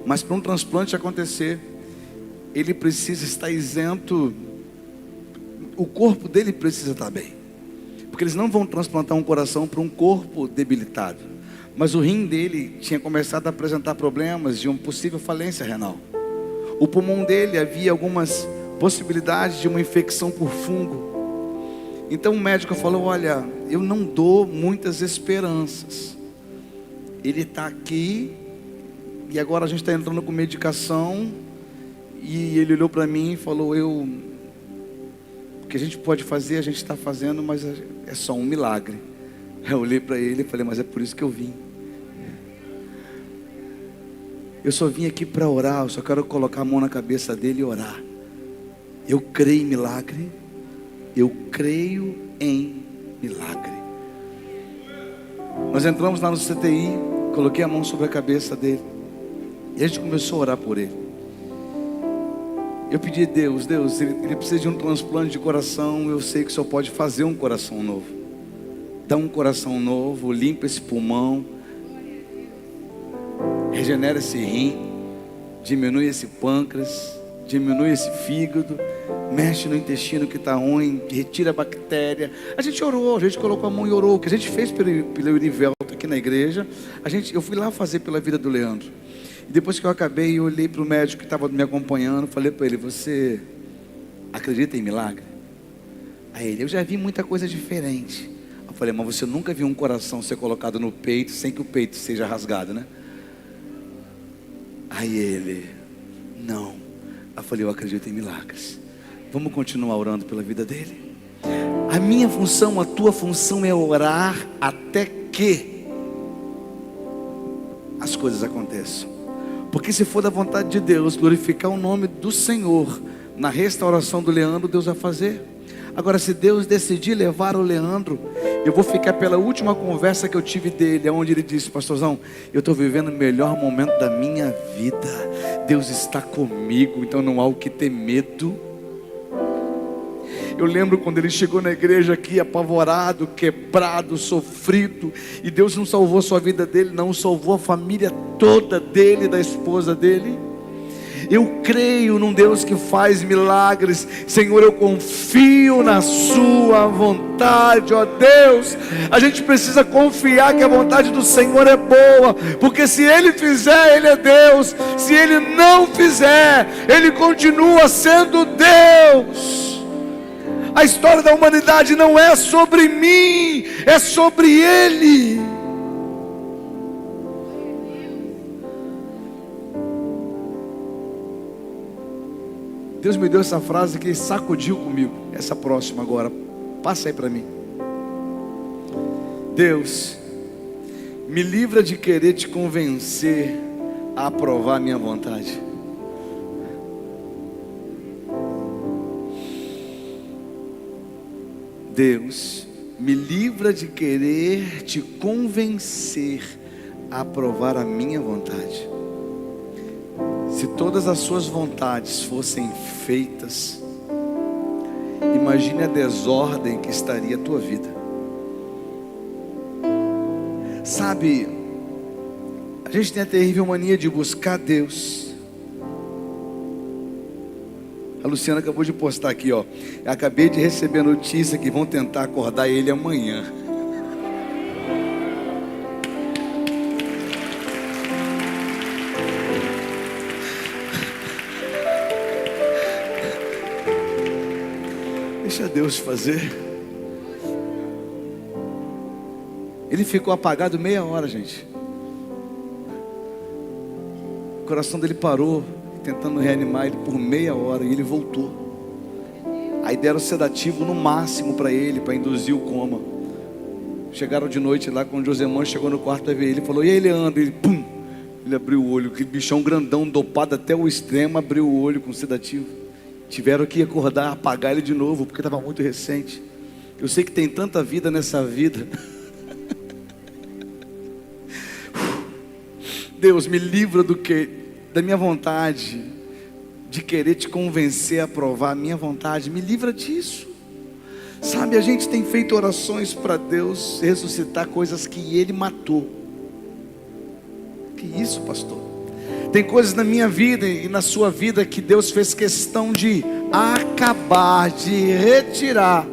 Mas para um transplante acontecer, ele precisa estar isento. O corpo dele precisa estar bem. Porque eles não vão transplantar um coração para um corpo debilitado. Mas o rim dele tinha começado a apresentar problemas de uma possível falência renal. O pulmão dele havia algumas possibilidades de uma infecção por fungo. Então o médico falou: olha, eu não dou muitas esperanças. Ele está aqui, e agora a gente está entrando com medicação. E ele olhou para mim e falou: o que a gente pode fazer, a gente está fazendo, mas é só um milagre. Eu olhei para ele e falei: mas é por isso que eu vim. Eu só vim aqui para orar, eu só quero colocar a mão na cabeça dele e orar. Eu creio em milagre, eu creio em milagre. Nós entramos lá no CTI, coloquei a mão sobre a cabeça dele, e a gente começou a orar por ele. Eu pedi a Deus, ele precisa de um transplante de coração. Eu sei que o Senhor pode fazer um coração novo. Dá um coração novo, limpa esse pulmão, regenera esse rim, diminui esse pâncreas, diminui esse fígado, mexe no intestino que está ruim, retira a bactéria. A gente orou, a gente colocou a mão e orou. O que a gente fez pelo Urivelto aqui na igreja, eu fui lá fazer pela vida do Leandro. E depois que eu acabei, eu olhei para o médico que estava me acompanhando, falei para ele: você acredita em milagre? Aí ele: eu já vi muita coisa diferente. Eu falei: mas você nunca viu um coração ser colocado no peito sem que o peito seja rasgado, né? Aí ele: não. Eu falei: eu acredito em milagres. Vamos continuar orando pela vida dele. A minha função, a tua função é orar até que as coisas aconteçam. Porque se for da vontade de Deus glorificar o nome do Senhor na restauração do Leandro, Deus vai fazer. Agora, se Deus decidir levar o Leandro, eu vou ficar pela última conversa que eu tive dele, onde ele disse: pastorzão, eu estou vivendo o melhor momento da minha vida. Deus está comigo, então não há o que ter medo. Eu lembro quando ele chegou na igreja aqui apavorado, quebrado, sofrido, e Deus não salvou só a vida dele, não, salvou a família toda dele, da esposa dele. Eu creio num Deus que faz milagres. Senhor, eu confio na sua vontade, ó Deus. A gente precisa confiar que a vontade do Senhor é boa, porque se Ele fizer, Ele é Deus. Se Ele não fizer, Ele continua sendo Deus. A história da humanidade não é sobre mim, é sobre Ele. Deus me deu essa frase que sacudiu comigo. Essa próxima agora, passa aí para mim. Deus, me livra de querer te convencer a aprovar a minha vontade. Deus, me livra de querer te convencer a aprovar a minha vontade. Se todas as suas vontades fossem feitas, imagine a desordem que estaria a tua vida. Sabe, a gente tem a terrível mania de buscar Deus. A Luciana acabou de postar aqui, ó. Eu acabei de receber a notícia que vão tentar acordar ele amanhã. Deixa Deus fazer. Ele ficou apagado meia hora, gente. O coração dele parou, tentando reanimar ele por meia hora, e ele voltou. Aí deram sedativo no máximo para ele, para induzir o coma. Chegaram de noite lá, quando o Josemã chegou no quarto para ver ele, falou: e aí, Leandro? Ele, pum, ele abriu o olho, aquele bichão grandão, dopado até o extremo, abriu o olho com sedativo. Tiveram que acordar, apagar ele de novo, porque estava muito recente. Eu sei que tem tanta vida nessa vida. Deus, me livra da minha vontade de querer te convencer a aprovar a minha vontade. Me livra disso. Sabe, a gente tem feito orações para Deus ressuscitar coisas que Ele matou. Que isso, pastor? Tem coisas na minha vida e na sua vida que Deus fez questão de acabar, de retirar.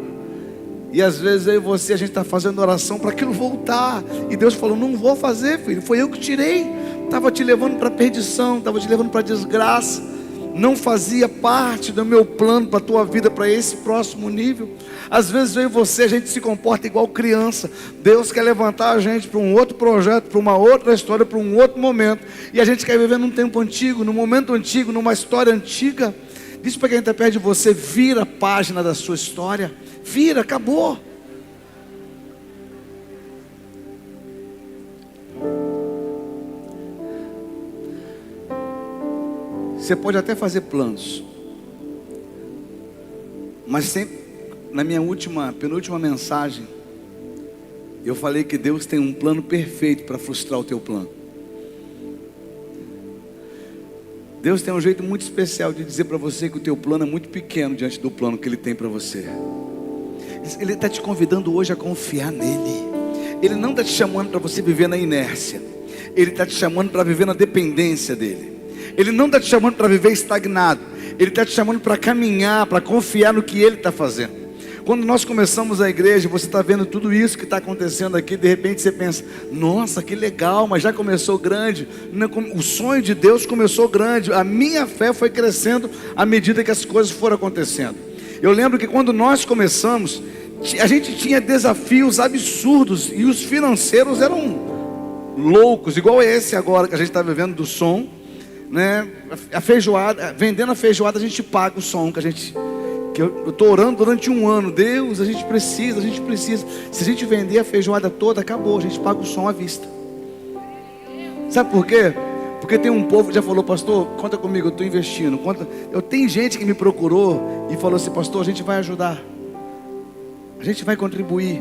E às vezes eu e você, a gente está fazendo oração para aquilo voltar. E Deus falou: não vou fazer, filho, foi eu que tirei. Estava te levando para perdição, estava te levando para desgraça. Não fazia parte do meu plano para a tua vida, para esse próximo nível. Às vezes eu e você, a gente se comporta igual criança. Deus quer levantar a gente para um outro projeto, para uma outra história, para um outro momento. E a gente quer viver num tempo antigo, num momento antigo, numa história antiga. Diz para quem está perto de você: vira a página da sua história. Vira, acabou. Você pode até fazer planos, mas sempre, na minha penúltima mensagem, eu falei que Deus tem um plano perfeito para frustrar o teu plano. Deus tem um jeito muito especial de dizer para você que o teu plano é muito pequeno diante do plano que Ele tem para você. Ele está te convidando hoje a confiar nele. Ele não está te chamando para você viver na inércia. Ele está te chamando para viver na dependência dele. Ele não está te chamando para viver estagnado. Ele está te chamando para caminhar, para confiar no que Ele está fazendo. Quando nós começamos a igreja, você está vendo tudo isso que está acontecendo aqui. De repente você pensa: nossa, que legal, mas já começou grande. O sonho de Deus começou grande. A minha fé foi crescendo à medida que as coisas foram acontecendo. Eu lembro que quando nós começamos, a gente tinha desafios absurdos. E os financeiros eram loucos, igual esse agora que a gente está vivendo do som, né? A feijoada, vendendo a feijoada, a gente paga o som que eu estou orando durante um ano. Deus, a gente precisa. Se a gente vender a feijoada toda, acabou, a gente paga o som à vista. Sabe por quê? Porque tem um povo que já falou: pastor, conta comigo, eu estou investindo. Tem gente que me procurou e falou assim: pastor, a gente vai ajudar, a gente vai contribuir.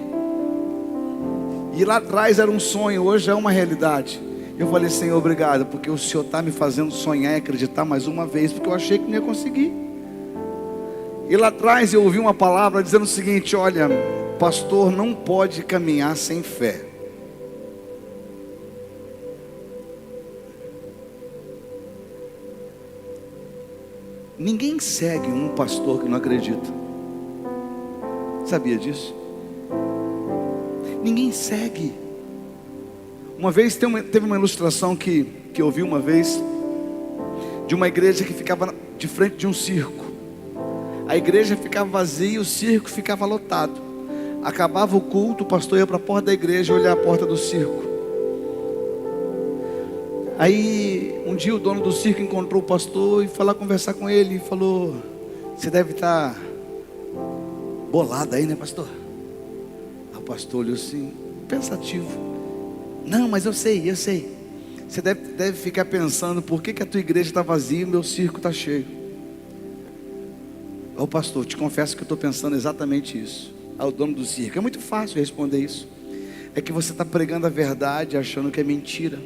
E lá atrás era um sonho, hoje é uma realidade. Eu falei: Senhor, obrigado, porque o Senhor está me fazendo sonhar e acreditar mais uma vez, porque eu achei que não ia conseguir. E lá atrás eu ouvi uma palavra dizendo o seguinte: olha, pastor não pode caminhar sem fé. Ninguém segue um pastor que não acredita. Sabia disso? Ninguém segue. Uma vez teve uma ilustração que eu vi uma vez, de uma igreja que ficava de frente de um circo. A igreja ficava vazia e o circo ficava lotado. Acabava o culto, o pastor ia para a porta da igreja olhar a porta do circo. Aí um dia o dono do circo encontrou o pastor e foi lá conversar com ele e falou: você deve estar bolado aí, né, pastor? Aí o pastor olhou assim, pensativo: não, mas eu sei. Você deve ficar pensando: por que a tua igreja está vazia e o meu circo está cheio? Ô pastor, te confesso que eu estou pensando exatamente isso. Ao dono do circo: é muito fácil responder isso. É que você está pregando a verdade achando que é mentira.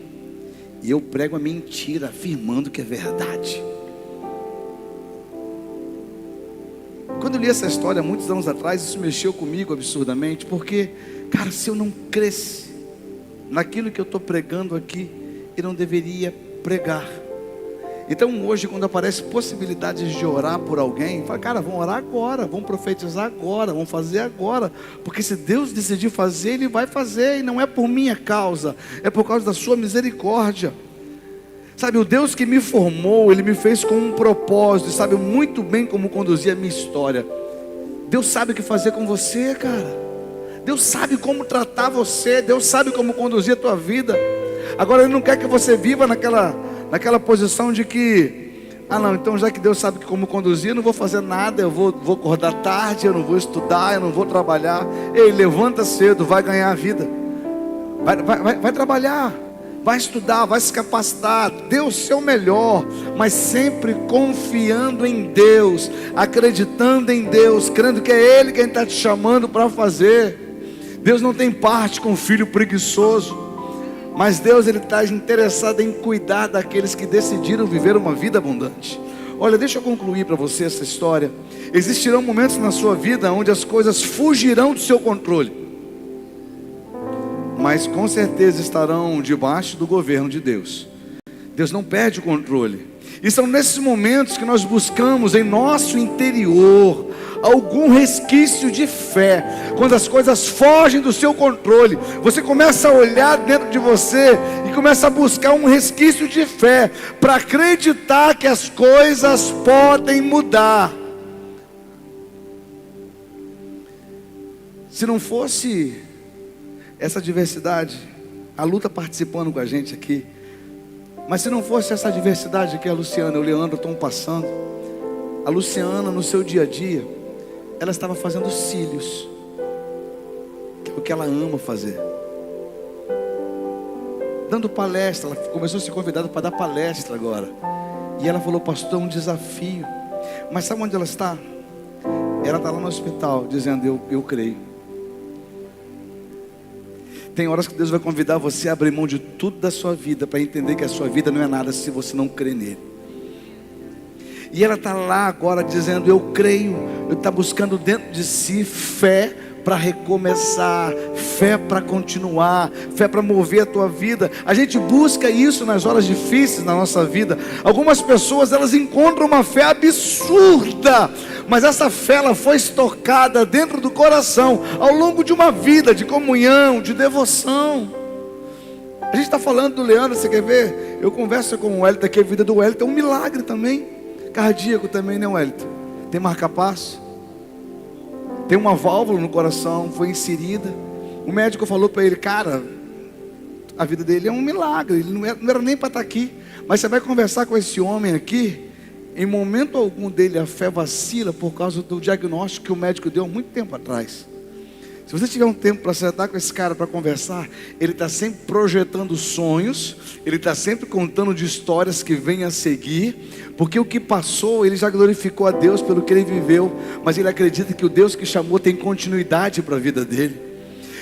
E eu prego a mentira afirmando que é verdade. Quando eu li essa história muitos anos atrás, isso mexeu comigo absurdamente. Porque, cara, se eu não cresce naquilo que eu estou pregando aqui, eu não deveria pregar. Então hoje, quando aparecem possibilidades de orar por alguém, fala: cara, vamos orar agora, vamos profetizar agora, vamos fazer agora. Porque se Deus decidir fazer, Ele vai fazer. E não é por minha causa, é por causa da sua misericórdia. Sabe, o Deus que me formou, Ele me fez com um propósito, e sabe muito bem como conduzir a minha história. Deus sabe o que fazer com você, cara. Deus sabe como tratar você. Deus sabe como conduzir a tua vida. Agora Ele não quer que você viva naquela posição de que Ah não, então já que Deus sabe como conduzir, eu não vou fazer nada, eu vou acordar tarde, eu não vou estudar, eu não vou trabalhar. Ei, levanta cedo, vai ganhar a vida. Vai trabalhar, vai estudar, vai se capacitar, dê o seu melhor, mas sempre confiando em Deus, acreditando em Deus, crendo que é Ele quem está te chamando para fazer. Deus não tem parte com o filho preguiçoso, mas Deus Ele está interessado em cuidar daqueles que decidiram viver uma vida abundante. Olha, deixa eu concluir para você essa história. Existirão momentos na sua vida onde as coisas fugirão do seu controle, mas com certeza estarão debaixo do governo de Deus. Deus não perde o controle. E são nesses momentos que nós buscamos em nosso interior algum resquício de fé. Quando as coisas fogem do seu controle, você começa a olhar dentro de você e começa a buscar um resquício de fé para acreditar que as coisas podem mudar. Se não fosse essa diversidade, a Lu está participando com a gente aqui, mas se não fosse essa diversidade que a Luciana e o Leandro estão passando, a Luciana no seu dia a dia, ela estava fazendo cílios, que é o que ela ama fazer, dando palestra. Ela começou a ser convidada para dar palestra agora, e ela falou: pastor, é um desafio. Mas sabe onde ela está? Ela está lá no hospital, dizendo: eu creio. Tem horas que Deus vai convidar você a abrir mão de tudo da sua vida, para entender que a sua vida não é nada se você não crê nele. E ela está lá agora dizendo: eu creio. Ele está buscando dentro de si fé para recomeçar, fé para continuar, fé para mover a tua vida. A gente busca isso nas horas difíceis na nossa vida. Algumas pessoas, elas encontram uma fé absurda, mas essa fé, ela foi estocada dentro do coração ao longo de uma vida de comunhão, de devoção. A gente está falando do Leandro, você quer ver? Eu converso com o Wellington aqui, a vida do Wellington é um milagre também, cardíaco também, né, Wellington? Tem marca-passo, tem uma válvula no coração, foi inserida. O médico falou para ele: cara, a vida dele é um milagre, ele não era nem para estar aqui. Mas você vai conversar com esse homem aqui, em momento algum dele a fé vacila por causa do diagnóstico que o médico deu há muito tempo atrás. Se você tiver um tempo para sentar com esse cara para conversar, ele está sempre projetando sonhos, ele está sempre contando de histórias que vêm a seguir, porque o que passou, ele já glorificou a Deus pelo que ele viveu, mas ele acredita que o Deus que chamou tem continuidade para a vida dele.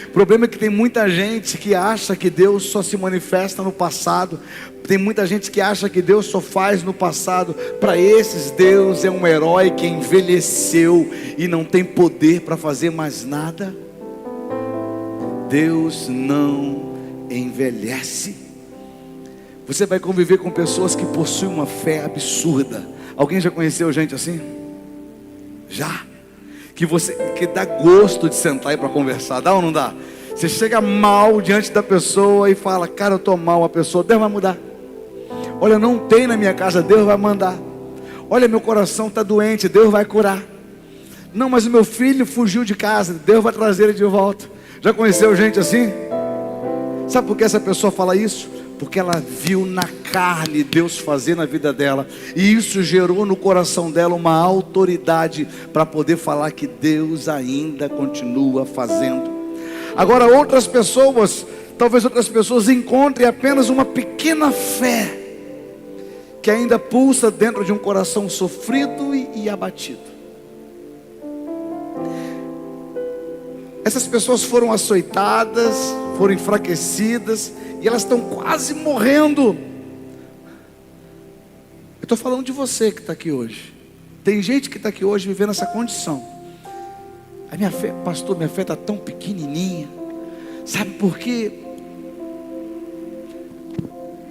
O problema é que tem muita gente que acha que Deus só se manifesta no passado. Tem muita gente que acha que Deus só faz no passado. Para esses, Deus é um herói que envelheceu e não tem poder para fazer mais nada. Deus não envelhece. Você vai conviver com pessoas que possuem uma fé absurda. Alguém já conheceu gente assim? Já? Que dá gosto de sentar aí para conversar, dá ou não dá? Você chega mal diante da pessoa e fala: cara, eu estou mal. A pessoa: Deus vai mudar. Olha, não tem na minha casa, Deus vai mandar. Olha, meu coração está doente, Deus vai curar. Não, mas o meu filho fugiu de casa, Deus vai trazer ele de volta. Já conheceu gente assim? Sabe por que essa pessoa fala isso? Porque ela viu na carne Deus fazer na vida dela, e isso gerou no coração dela uma autoridade para poder falar que Deus ainda continua fazendo. Agora outras pessoas, talvez outras pessoas encontrem apenas uma pequena fé que ainda pulsa dentro de um coração sofrido e abatido. Essas pessoas foram açoitadas, foram enfraquecidas, e elas estão quase morrendo. Eu estou falando de você que está aqui hoje. Tem gente que está aqui hoje vivendo essa condição. A minha fé, pastor, minha fé está tão pequenininha. Sabe por quê?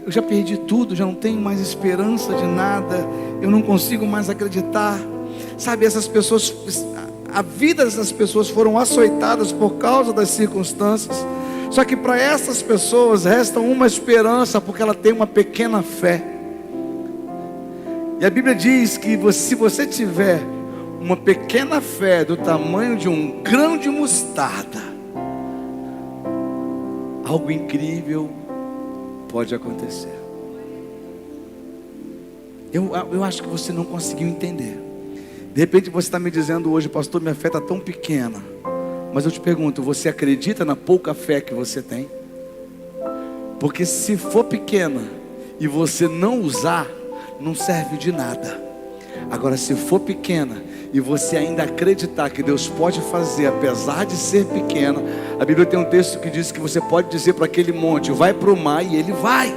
Eu já perdi tudo, já não tenho mais esperança de nada. Eu não consigo mais acreditar. Sabe, essas pessoas, a vida dessas pessoas foram açoitadas por causa das circunstâncias. Só que para essas pessoas resta uma esperança, porque ela tem uma pequena fé. E a Bíblia diz que se você tiver uma pequena fé do tamanho de um grão de mostarda, algo incrível pode acontecer. Eu acho que você não conseguiu entender. De repente você está me dizendo hoje: pastor, minha fé está tão pequena. Mas eu te pergunto, você acredita na pouca fé que você tem? Porque se for pequena e você não usar, não serve de nada. Agora, se for pequena e você ainda acreditar que Deus pode fazer, apesar de ser pequena, a Bíblia tem um texto que diz que você pode dizer para aquele monte: vai para o mar, e ele vai.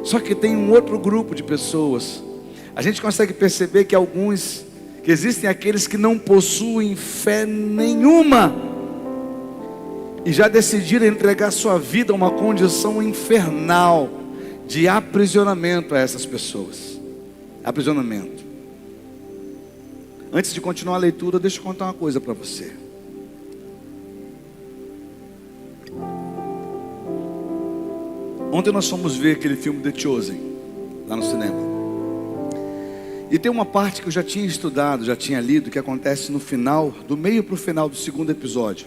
Só que tem um outro grupo de pessoas. A gente consegue perceber que existem aqueles que não possuem fé nenhuma e já decidiram entregar sua vida a uma condição infernal de aprisionamento a essas pessoas. Aprisionamento. Antes de continuar a leitura, deixa eu contar uma coisa para você. Ontem nós fomos ver aquele filme The Chosen, lá no cinema. E tem uma parte que eu já tinha estudado, já tinha lido, que acontece no final, do meio para o final do segundo episódio.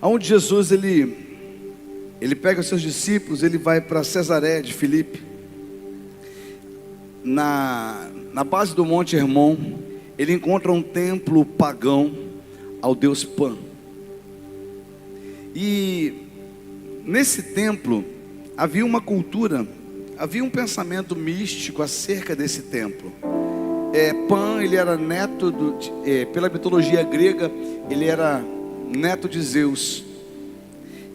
Onde Jesus, ele pega os seus discípulos, ele vai para Cesareia de Filipe. Na base do Monte Hermon, ele encontra um templo pagão ao deus Pan. E nesse templo havia uma cultura, havia um pensamento místico acerca desse templo. Pan, ele era neto pela mitologia grega, ele era neto de Zeus.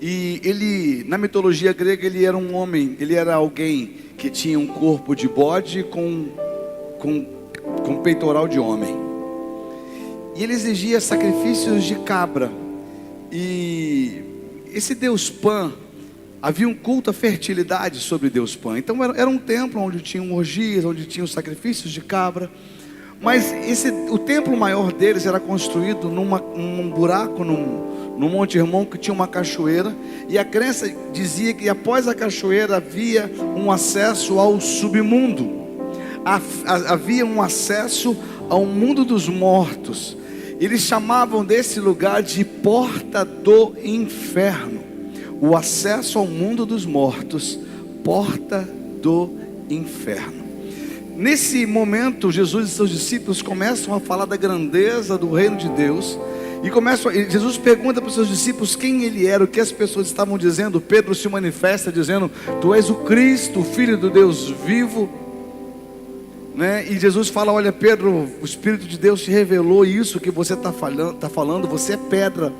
E ele, na mitologia grega, ele era um homem, ele era alguém que tinha um corpo de bode com peitoral de homem. E ele exigia sacrifícios de cabra. E esse deus Pan, havia um culto à fertilidade sobre Deus Pan. Então era um templo onde tinham orgias, onde tinham sacrifícios de cabra. Mas o templo maior deles era construído num buraco, no Monte Hermon, que tinha uma cachoeira. E a crença dizia que após a cachoeira havia um acesso ao submundo. Havia um acesso ao mundo dos mortos. Eles chamavam desse lugar de porta do inferno. O acesso ao mundo dos mortos, porta do inferno. Nesse momento, Jesus e seus discípulos começam a falar da grandeza do reino de Deus. E Jesus pergunta para os seus discípulos quem ele era, o que as pessoas estavam dizendo. Pedro se manifesta dizendo: tu és o Cristo, o Filho do Deus vivo. E Jesus fala: olha Pedro, o Espírito de Deus te revelou isso que você está falando, você é pedra.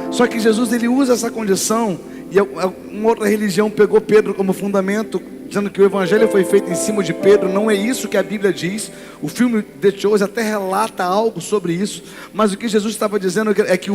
Só que Jesus, ele usa essa condição. E uma outra religião pegou Pedro como fundamento, dizendo que o evangelho foi feito em cima de Pedro. Não é isso que a Bíblia diz. O filme The Chosen até relata algo sobre isso. Mas o que Jesus estava dizendo é que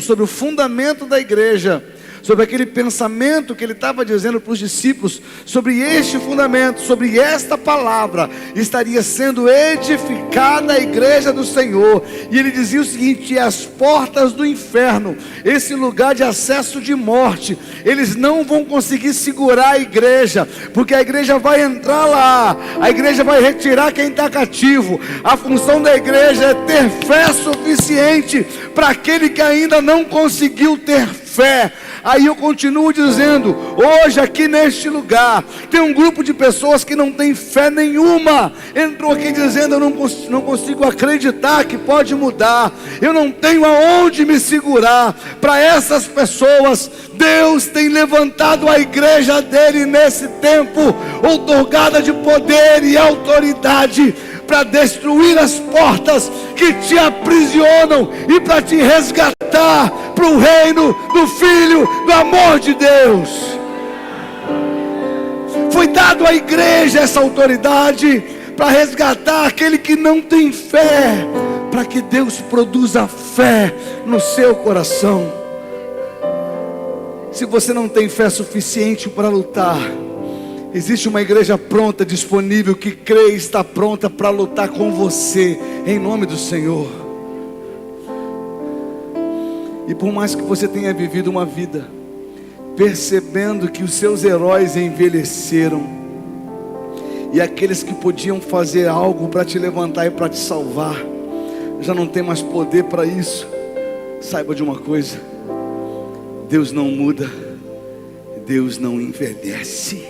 sobre o fundamento da igreja, sobre aquele pensamento que ele estava dizendo para os discípulos, sobre este fundamento, sobre esta palavra, estaria sendo edificada a igreja do Senhor. E ele dizia o seguinte: as portas do inferno, esse lugar de acesso de morte, eles não vão conseguir segurar a igreja, porque a igreja vai entrar lá, a igreja vai retirar quem está cativo. A função da igreja é ter fé suficiente para aquele que ainda não conseguiu ter fé. Aí eu continuo dizendo, hoje aqui neste lugar tem um grupo de pessoas que não tem fé nenhuma. Entrou aqui dizendo: eu não consigo acreditar que pode mudar, eu não tenho aonde me segurar. Para essas pessoas, Deus tem levantado a igreja dele nesse tempo, outorgada de poder e autoridade, para destruir as portas que te aprisionam e para te resgatar para o reino do Filho, do amor de Deus. Foi dado à igreja essa autoridade para resgatar aquele que não tem fé, para que Deus produza fé no seu coração. Se você não tem fé suficiente para lutar, existe uma igreja pronta, disponível, que crê e está pronta para lutar com você, em nome do Senhor. E por mais que você tenha vivido uma vida percebendo que os seus heróis envelheceram, e aqueles que podiam fazer algo para te levantar e para te salvar, já não tem mais poder para isso, saiba de uma coisa: Deus não muda, Deus não envelhece,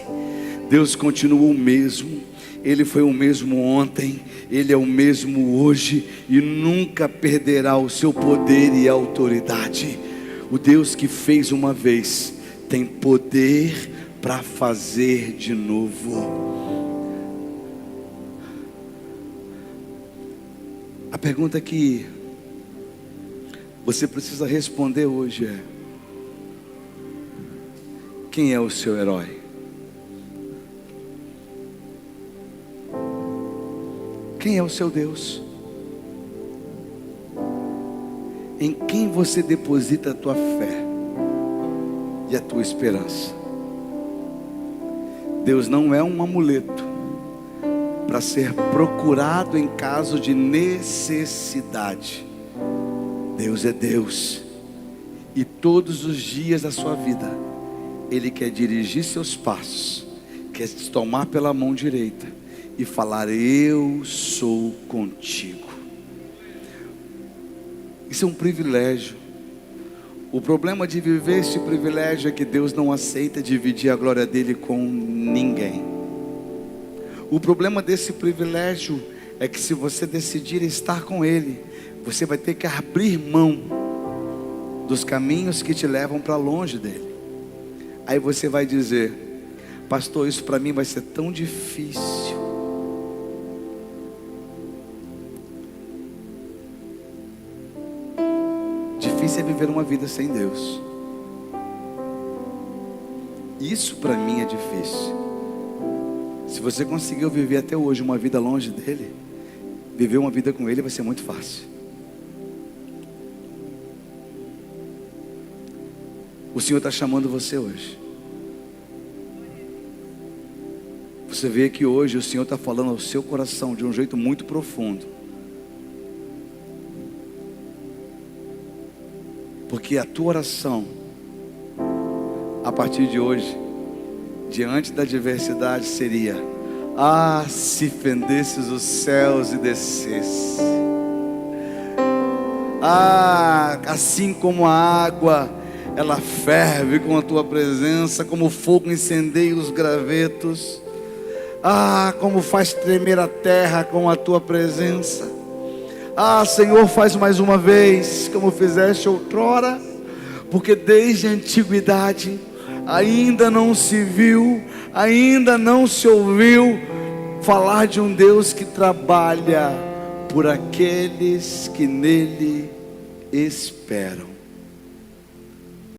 Deus continua o mesmo. Ele foi o mesmo ontem, Ele é o mesmo hoje e nunca perderá o seu poder e autoridade. O Deus que fez uma vez tem poder para fazer de novo. A pergunta que você precisa responder hoje é: quem é o seu herói? Quem é o seu Deus? Em quem você deposita a tua fé e a tua esperança? Deus não é um amuleto para ser procurado em caso de necessidade. Deus é Deus, e todos os dias da sua vida Ele quer dirigir seus passos, quer te tomar pela mão direita e falar: eu sou contigo. Isso é um privilégio. O problema de viver esse privilégio é que Deus não aceita dividir a glória dele com ninguém. O problema desse privilégio é que se você decidir estar com Ele, você vai ter que abrir mão dos caminhos que te levam para longe dele. Aí você vai dizer: pastor, isso para mim vai ser tão difícil. Difícil é viver uma vida sem Deus. Isso para mim é difícil. Se você conseguiu viver até hoje uma vida longe dele, viver uma vida com ele vai ser muito fácil. O Senhor está chamando você hoje. Você vê que hoje o Senhor está falando ao seu coração de um jeito muito profundo. Porque a tua oração, a partir de hoje, diante da adversidade, seria: ah, se fendesses os céus e descesse. Ah, assim como a água, ela ferve com a tua presença, como o fogo incendeia os gravetos. Ah, como faz tremer a terra com a tua presença. Ah, Senhor, faz mais uma vez, como fizeste outrora, porque desde a antiguidade ainda não se viu, ainda não se ouviu falar de um Deus que trabalha por aqueles que nele esperam.